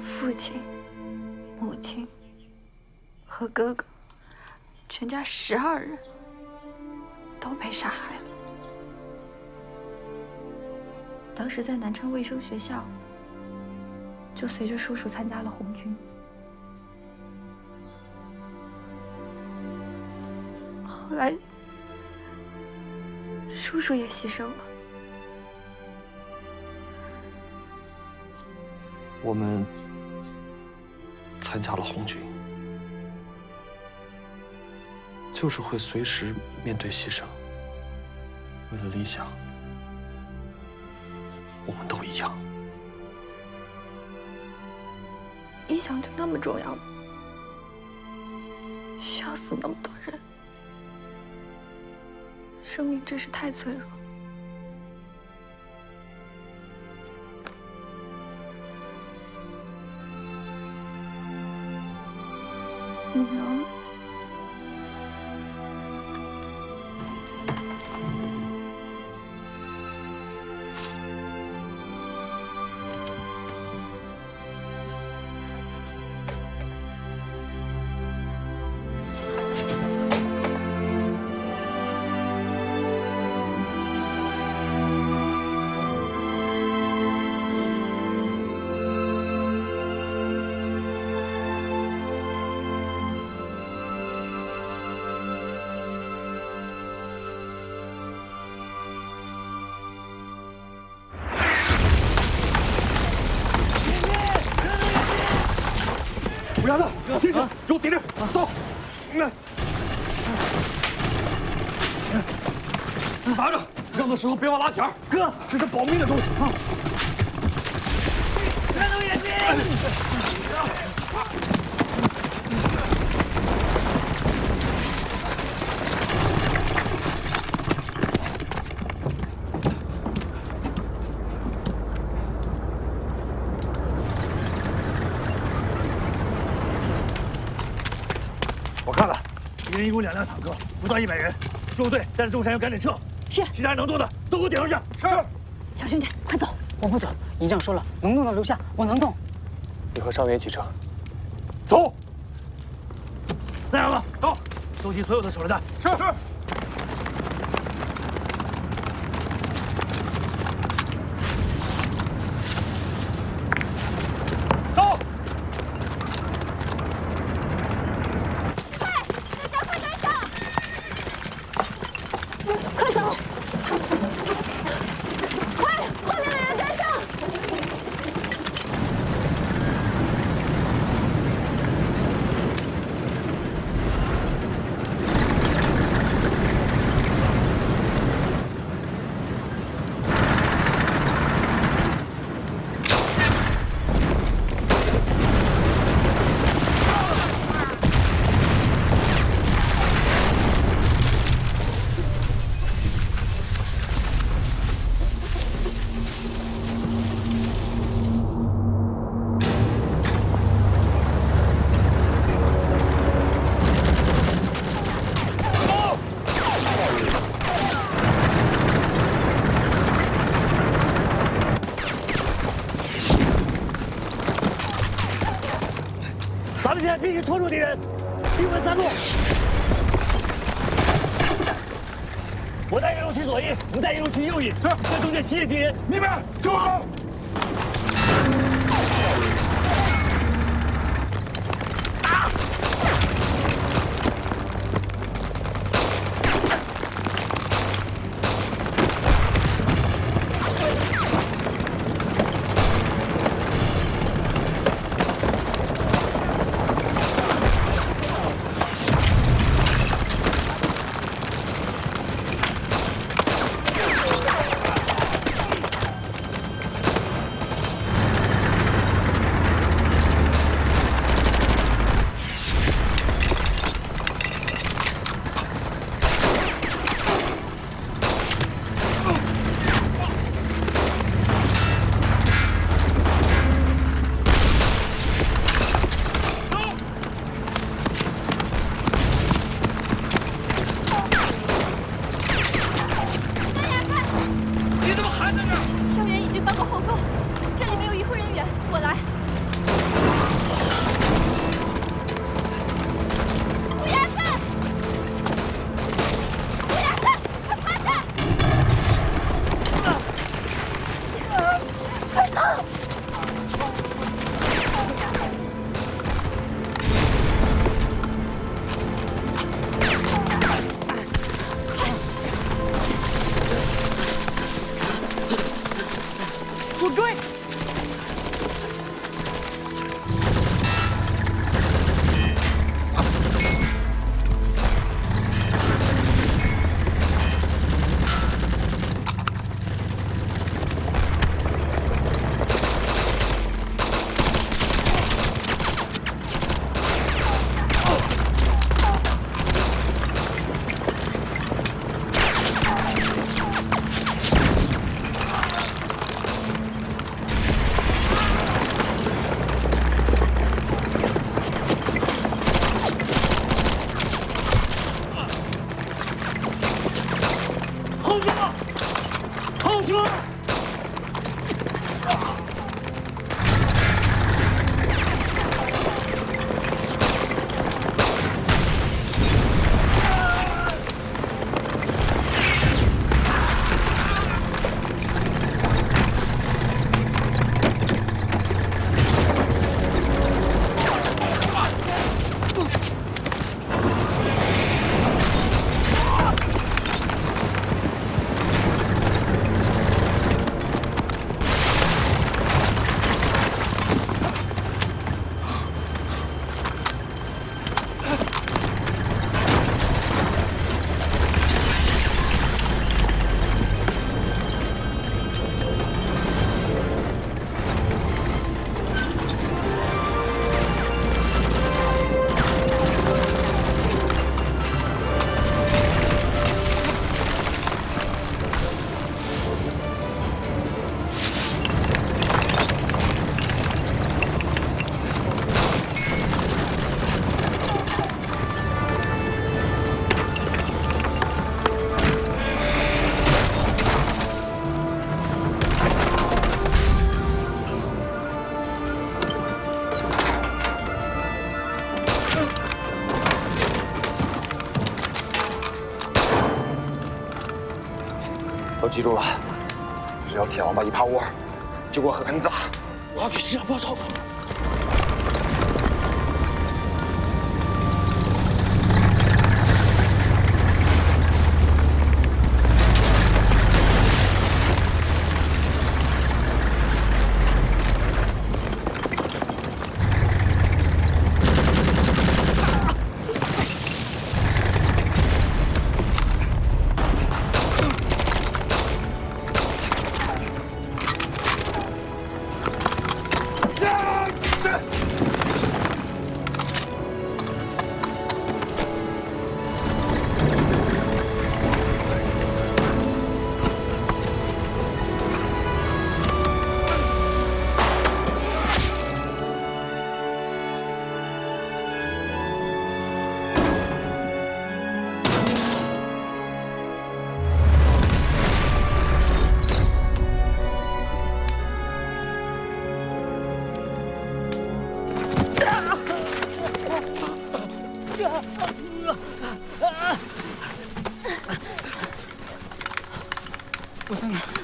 Speaker 15: 父亲、母亲和哥哥，全家12人都被杀害了。当时在南昌卫生学校，就随着叔叔参加了红军。后来，叔叔也牺牲了。
Speaker 16: 我们参加了红军，就是会随时面对牺牲。为了理想，我们都一样。
Speaker 15: 理想就那么重要吗？需要死那么多人？生命真是太脆弱。你呢？
Speaker 19: 牙子，醒醒，给我顶着，走。拿着，扔的时候别忘拉弦儿。哥，这是保命的东西啊。看住眼睛！
Speaker 18: 我看了，敌人一共2辆坦克，不到100人。中队带着中山要赶紧撤。
Speaker 10: 是。
Speaker 18: 其他人能动的都给我顶上去。是。
Speaker 10: 小兄弟，快走！
Speaker 12: 我不走，营长说了，能动的留下，我能动。
Speaker 8: 你和少爷一起撤。
Speaker 18: 走。三阳子，到，收集所有的手榴弹。是。走。
Speaker 15: 快走！快，后面的人跟上！
Speaker 18: 咱们现在必须拖住敌人，兵分3路。我带1路去左翼，你带1路去右翼，是在中间吸引敌人。
Speaker 7: 明白，就我。
Speaker 17: 记住了，只要铁王八一趴窝，就给我狠狠打！
Speaker 19: 我要给师长报仇。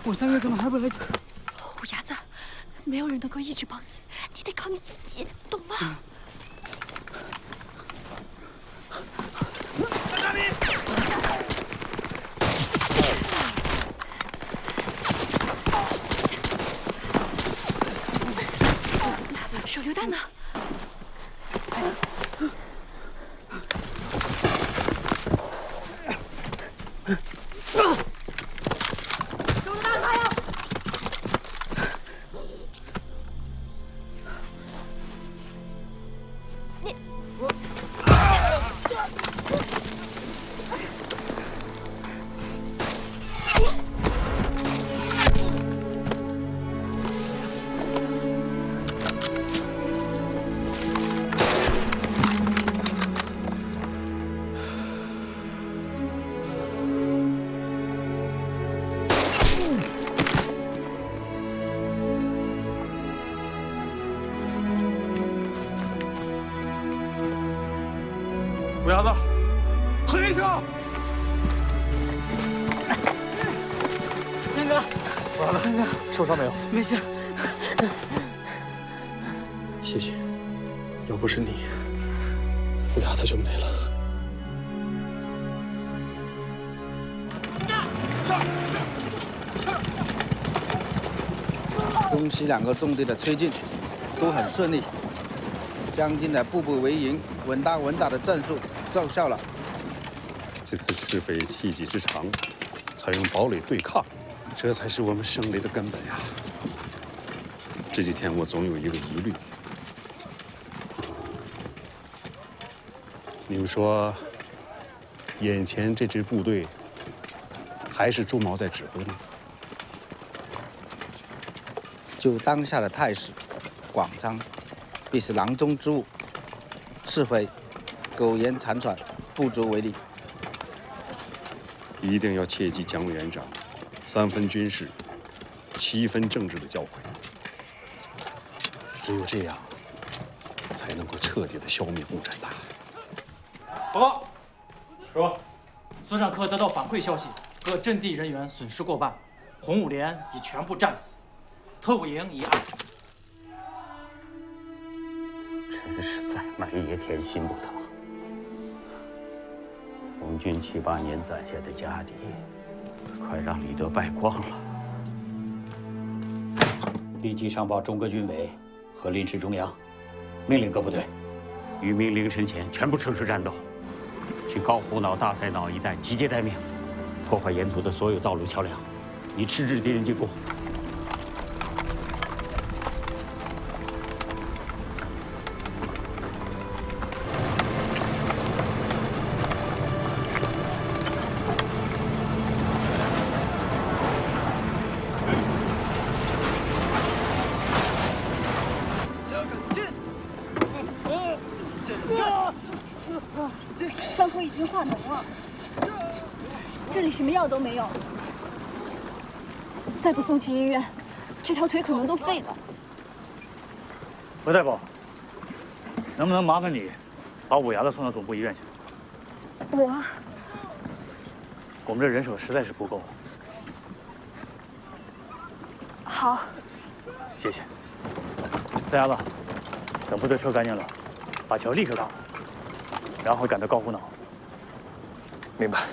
Speaker 9: 我三哥怎么还不来？
Speaker 15: 虎牙子，没有人能够一直帮你，你得靠你自己，懂吗？
Speaker 11: 在哪里？
Speaker 15: 手榴弹呢？
Speaker 19: 虎牙子，黑上！
Speaker 9: 三哥，三哥，
Speaker 17: 受伤没有？
Speaker 9: 没事。
Speaker 17: 谢谢，要不是你，虎牙子就没了。
Speaker 3: 东西两个重地的推进都很顺利，将军的步步为营、稳打稳扎的战术奏效了。
Speaker 1: 这次赤匪气急之长，采用堡垒对抗，这才是我们胜利的根本呀。这几天我总有一个疑虑，你们说，眼前这支部队还是朱毛在指挥吗？
Speaker 3: 就当下的态势，广昌必是囊中之物，赤匪苟延残喘，不足为力。
Speaker 1: 一定要切记蒋委员长3分军事、7分政治的教诲。只有这样，才能够彻底的消灭共产党。
Speaker 14: 报告，说，作战科得到反馈消息，各阵地人员损失过半，红五连已全部战死，特务营已暗。
Speaker 4: 真是再卖野田心不疼。红军7、8年攒下的家底，快让李德败光了。立即上报中革军委和临时中央，命令各部队于明凌晨前全部撤出战斗，去高虎脑、大赛脑一带集结待命，破坏沿途的所有道路桥梁，以迟滞敌人进攻。
Speaker 15: 伤口已经化脓了，这里什么药都没有，再不送去医院，这条腿可能都废了。
Speaker 18: 何大夫，能不能麻烦你把五牙子送到总部医院去？
Speaker 15: 我
Speaker 18: 们这人手实在是不够。
Speaker 15: 好。
Speaker 18: 谢谢。三伢子，等部队车干净了，把桥立刻干好，然后赶到高湖脑。
Speaker 17: 明白。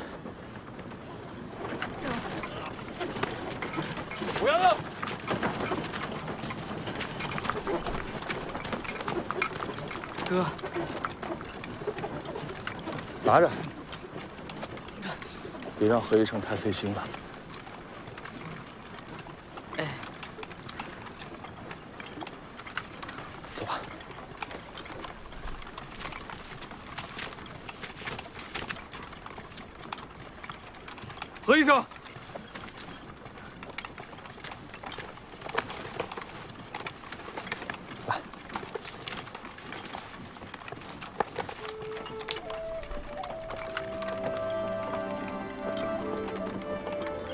Speaker 19: 五伢子，
Speaker 16: 哥，
Speaker 17: 拿着，别让何医生太费心了。
Speaker 16: 哎，
Speaker 17: 走吧。
Speaker 19: 何医生。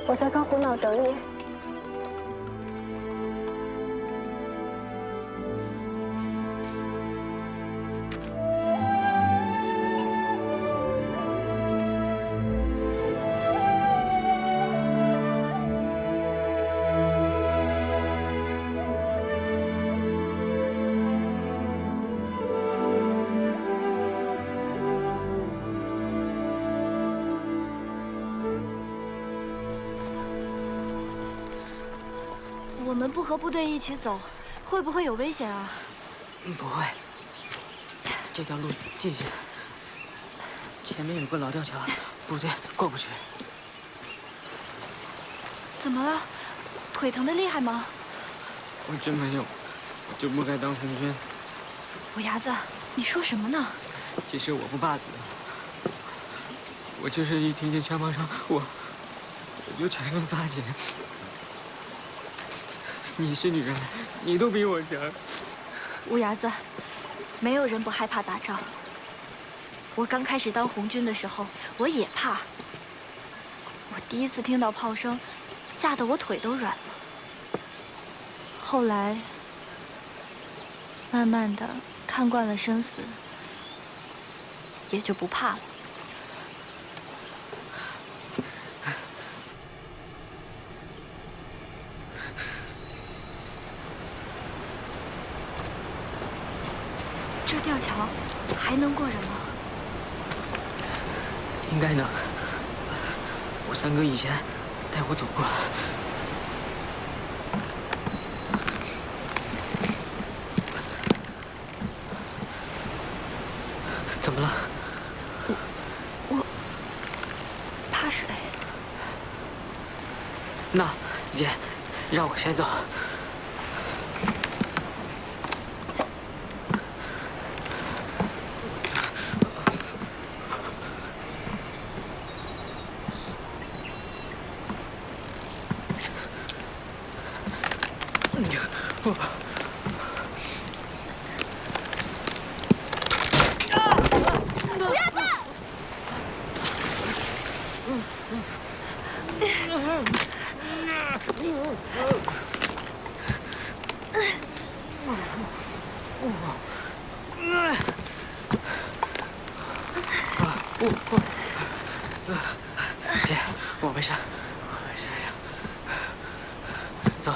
Speaker 15: 我在高湖脑等你。
Speaker 5: 我们不和部队一起走，会不会有危险啊？
Speaker 14: 不会，这条路界限，前面有个老吊桥，部队过不去。
Speaker 5: 怎么了？腿疼得厉害吗？
Speaker 14: 我真没有，就不该当红军。
Speaker 5: 五伢子，你说什么呢？
Speaker 14: 其实我不怕死，我就是一听见枪炮声，我就全身发紧。 你是女人，你都比我强。
Speaker 5: 乌伢子，没有人不害怕打仗。我刚开始当红军的时候，我也怕。我第一次听到炮声，吓得我腿都软了。后来，慢慢的看惯了生死，也就不怕了。 这吊桥还能过人吗？
Speaker 14: 应该能。我三哥以前带我走过。怎么了？
Speaker 5: 我怕水。
Speaker 14: 那姐，让我先走。 姐，我没事，走。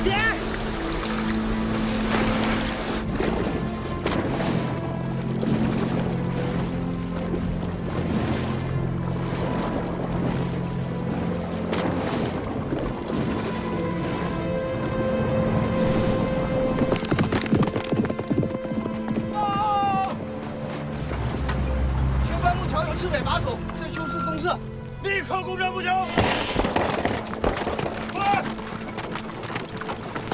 Speaker 11: 别！攻占不强。快，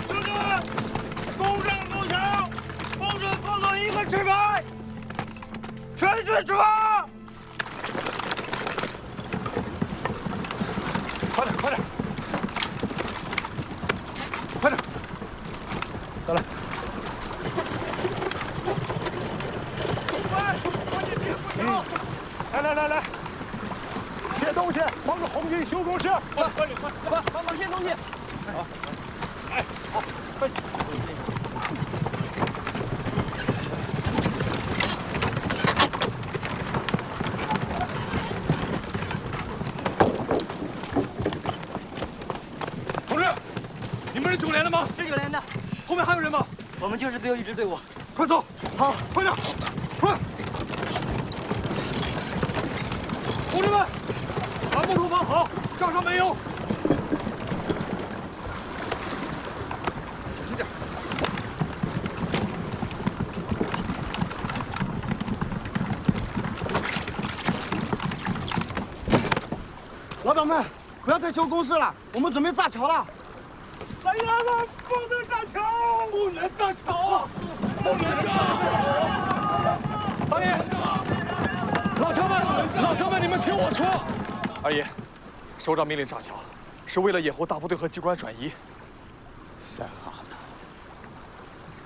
Speaker 11: 兄弟们，攻占不强，保准放到一个吃牌，全军出发！
Speaker 19: 快点，快点，快点，再来！
Speaker 7: 来，卸东西，帮着红军修工事。
Speaker 19: 快点，帮忙卸东西。好，哎，好，快点。同志，你们是9连的吗？
Speaker 20: 是9连的。
Speaker 19: 后面还有人吗？
Speaker 20: 我们就是最后一支队伍。
Speaker 19: 快走！
Speaker 20: 好，
Speaker 19: 快点，快！同志们，把木头放好，上上煤油。小心点。
Speaker 20: 老板们，不要再修工事了，我们准备炸桥了。
Speaker 11: 老爷子，不能炸桥！
Speaker 19: 不能炸桥！不能炸桥！二爷，老乡们，你们听我说。二爷，首长命令炸桥，是为了掩护大部队和机关转移。
Speaker 7: 三伢子，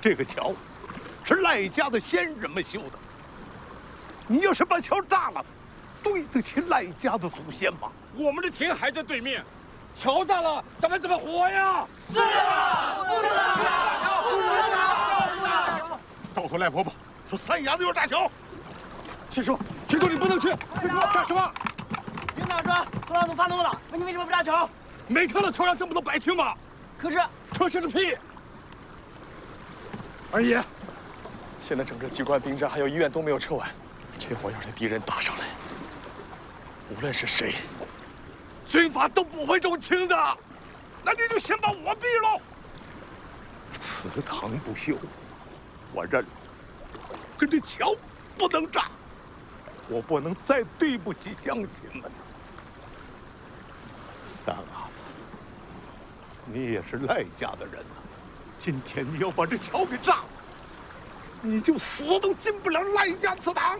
Speaker 7: 这个桥是赖家的先人们修的，你要是把桥炸了，对得起赖家的祖先吗？
Speaker 19: 我们的田还在对面，桥炸了，咱们怎么活呀？
Speaker 11: 是啊，不能炸桥，不能炸桥！
Speaker 7: 告诉赖婆婆，说三伢子要炸桥。
Speaker 19: 七叔，你不能去！七叔干什么？
Speaker 20: 领导说多少都发怒了，那你为什么不炸桥？
Speaker 19: 没看到桥上这么多百姓吗？可是个屁！二爷，现在整个机关兵站还有医院都没有撤完，这会儿要是敌人打上来，无论是谁，军法都不会容情的。
Speaker 7: 那你就先把我毙喽！祠堂不修，我认了。可这桥不能炸，我不能再对不起乡亲们了。三伢子，你也是赖家的人呐，今天你要把这桥给炸了，你就死都进不了赖家祠堂。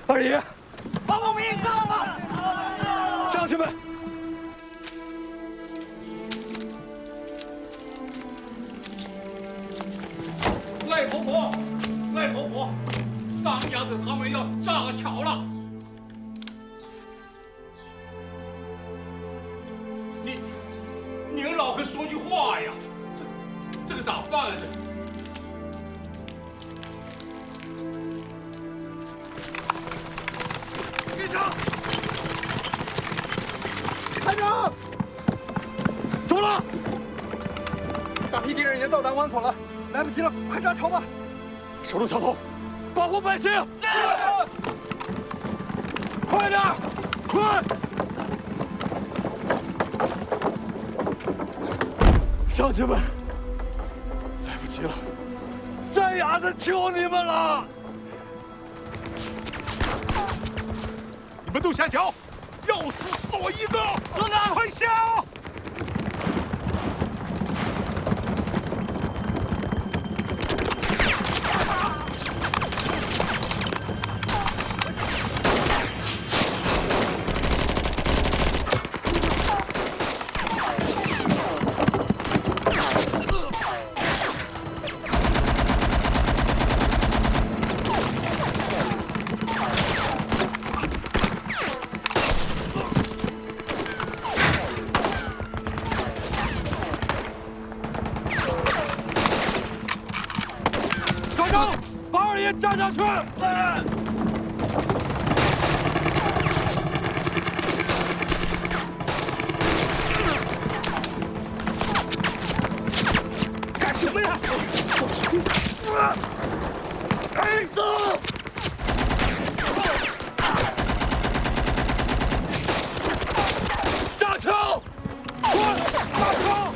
Speaker 19: 二爷，
Speaker 20: 把我们给炸了吧！
Speaker 19: 乡亲们，
Speaker 11: 赖婆婆，上家子他们要炸桥了。您老哥说句话呀，这个咋办呢？队长，
Speaker 19: 排长，走了！大批敌人已经到达湾口了，来不及了，快炸桥吧！守住桥头，保护百姓！是。快点，快！乡亲们，来不及了，三伢子求你们了！
Speaker 7: 你们都下桥，要死死我一个！
Speaker 11: 队长，
Speaker 7: 快下！
Speaker 19: 炸下去！
Speaker 11: 干什么呀？
Speaker 19: 哎，走！炸桥！快，炸桥！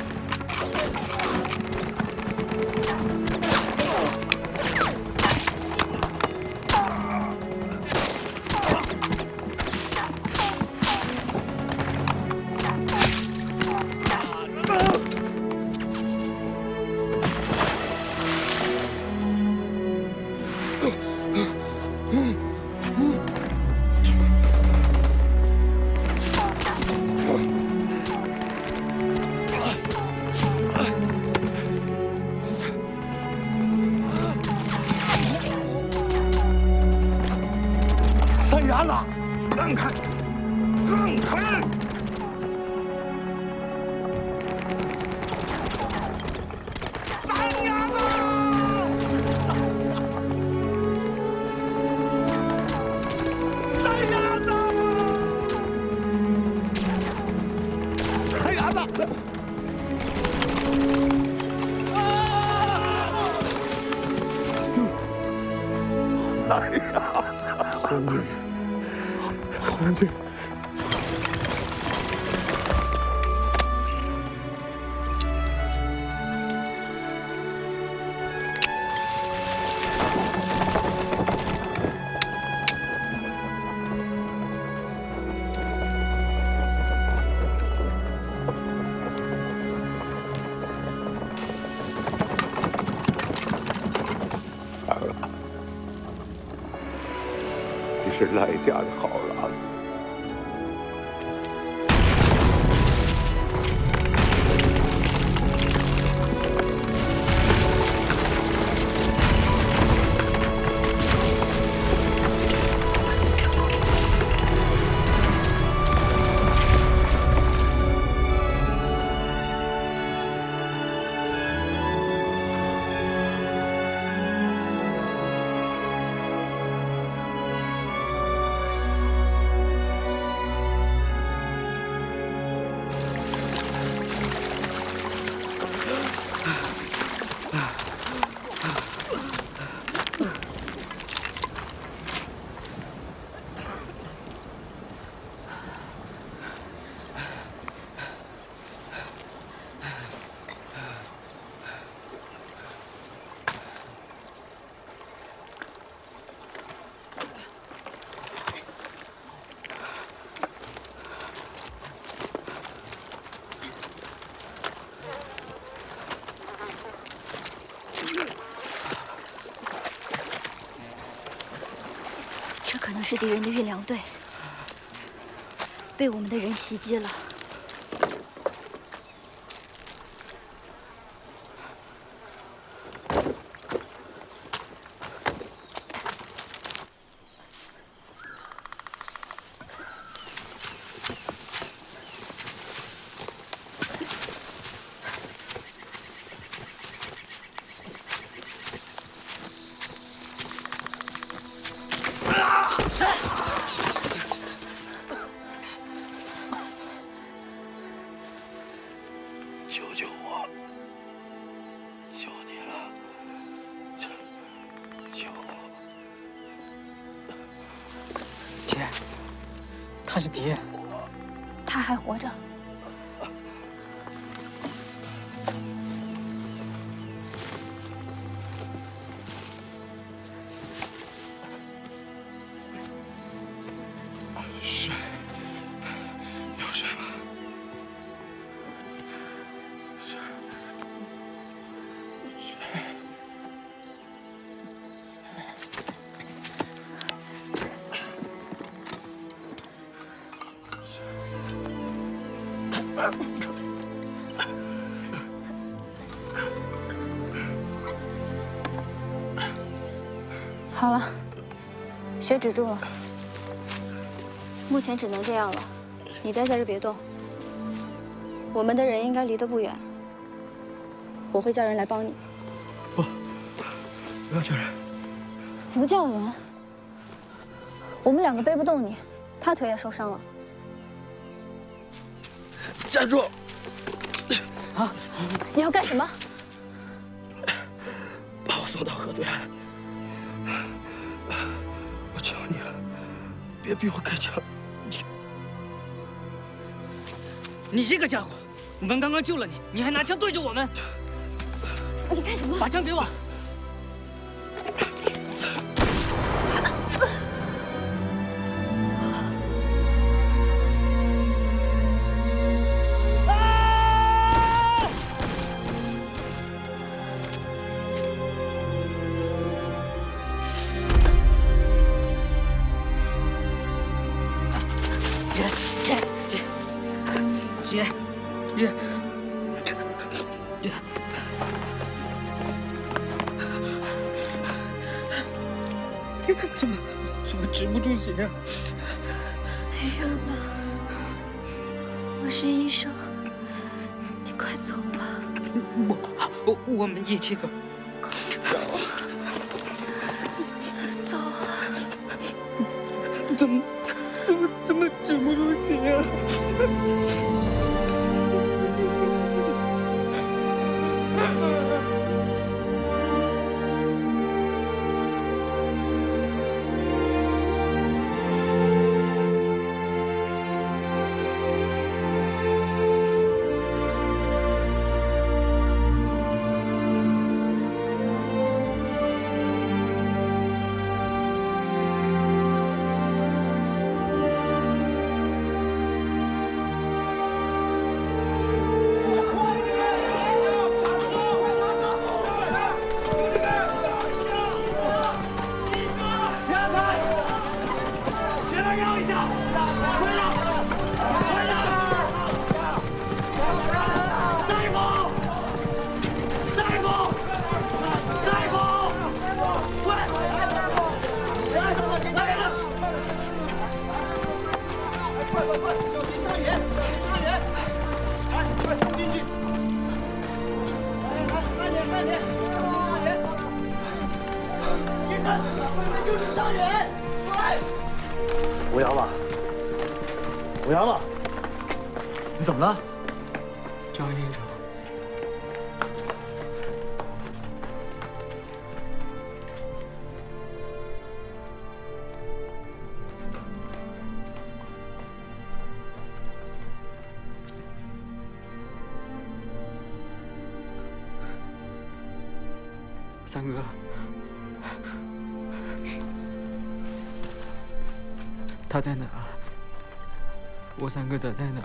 Speaker 7: 三丫子，红军，红军。 是赖家的好儿子。
Speaker 5: 可能是敌人的运粮队被我们的人袭击了。
Speaker 9: 救救我！求你了，救我！
Speaker 12: 姐，他是敌人，
Speaker 5: 他还活着。
Speaker 9: 水，有水吗？
Speaker 5: 好了，血止住了，目前只能这样了。你待在这别动，我们的人应该离得不远，我会叫人来帮你。
Speaker 9: 不要叫人，
Speaker 5: 不叫人，我们两个背不动你，他腿也受伤了。
Speaker 9: 站住！
Speaker 5: 啊！你要干什么？
Speaker 9: 把我送到河对岸。我求你了，别逼我开枪！
Speaker 12: 你这个家伙，我们刚刚救了你，你还拿枪对着我们！
Speaker 5: 你干什么？
Speaker 12: 把枪给我！ 怎么止不住血啊？
Speaker 5: 没有呢，我是医生，你快走吧。
Speaker 12: 我们一起走。
Speaker 5: 走啊！
Speaker 12: 怎么止不住血啊？
Speaker 11: 人！
Speaker 18: 吴阳子，吴阳子，你怎么了？
Speaker 12: 张营长，三哥，他在哪？我三哥他在哪？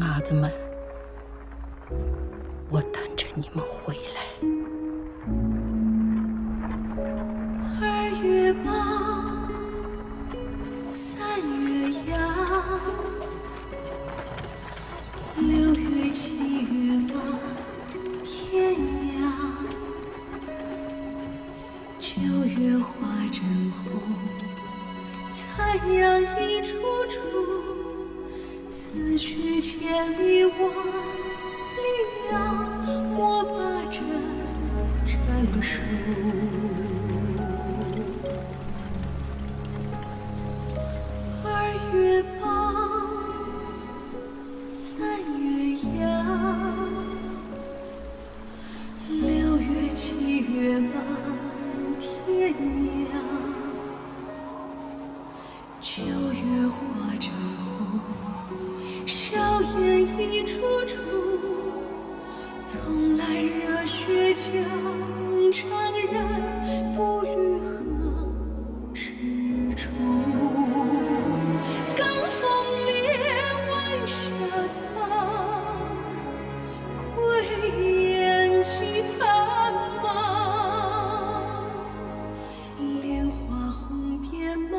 Speaker 10: 伢子们，我等着你们回来。
Speaker 11: 2月8，3月阳，6月7月满天涯，9月花正红，残阳一处处。此去千里万里呀，莫把针成书。2月8，3月阳，6月7月满天涯，9月花正红。硝烟一处处，从来热血疆场人不虑何之处。罡风烈，晚霞苍，归雁起苍茫。莲花红遍漫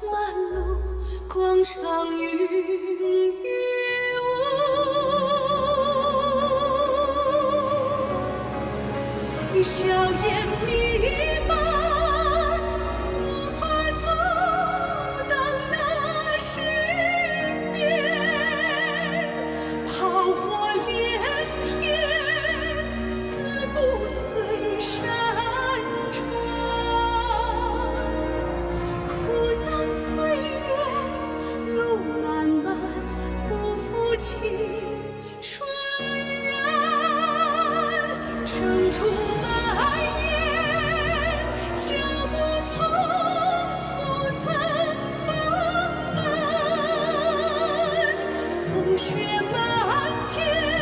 Speaker 11: 路，广场云雨雾，硝烟弥漫。征途蔓延，脚步从不曾放慢，风雪漫天。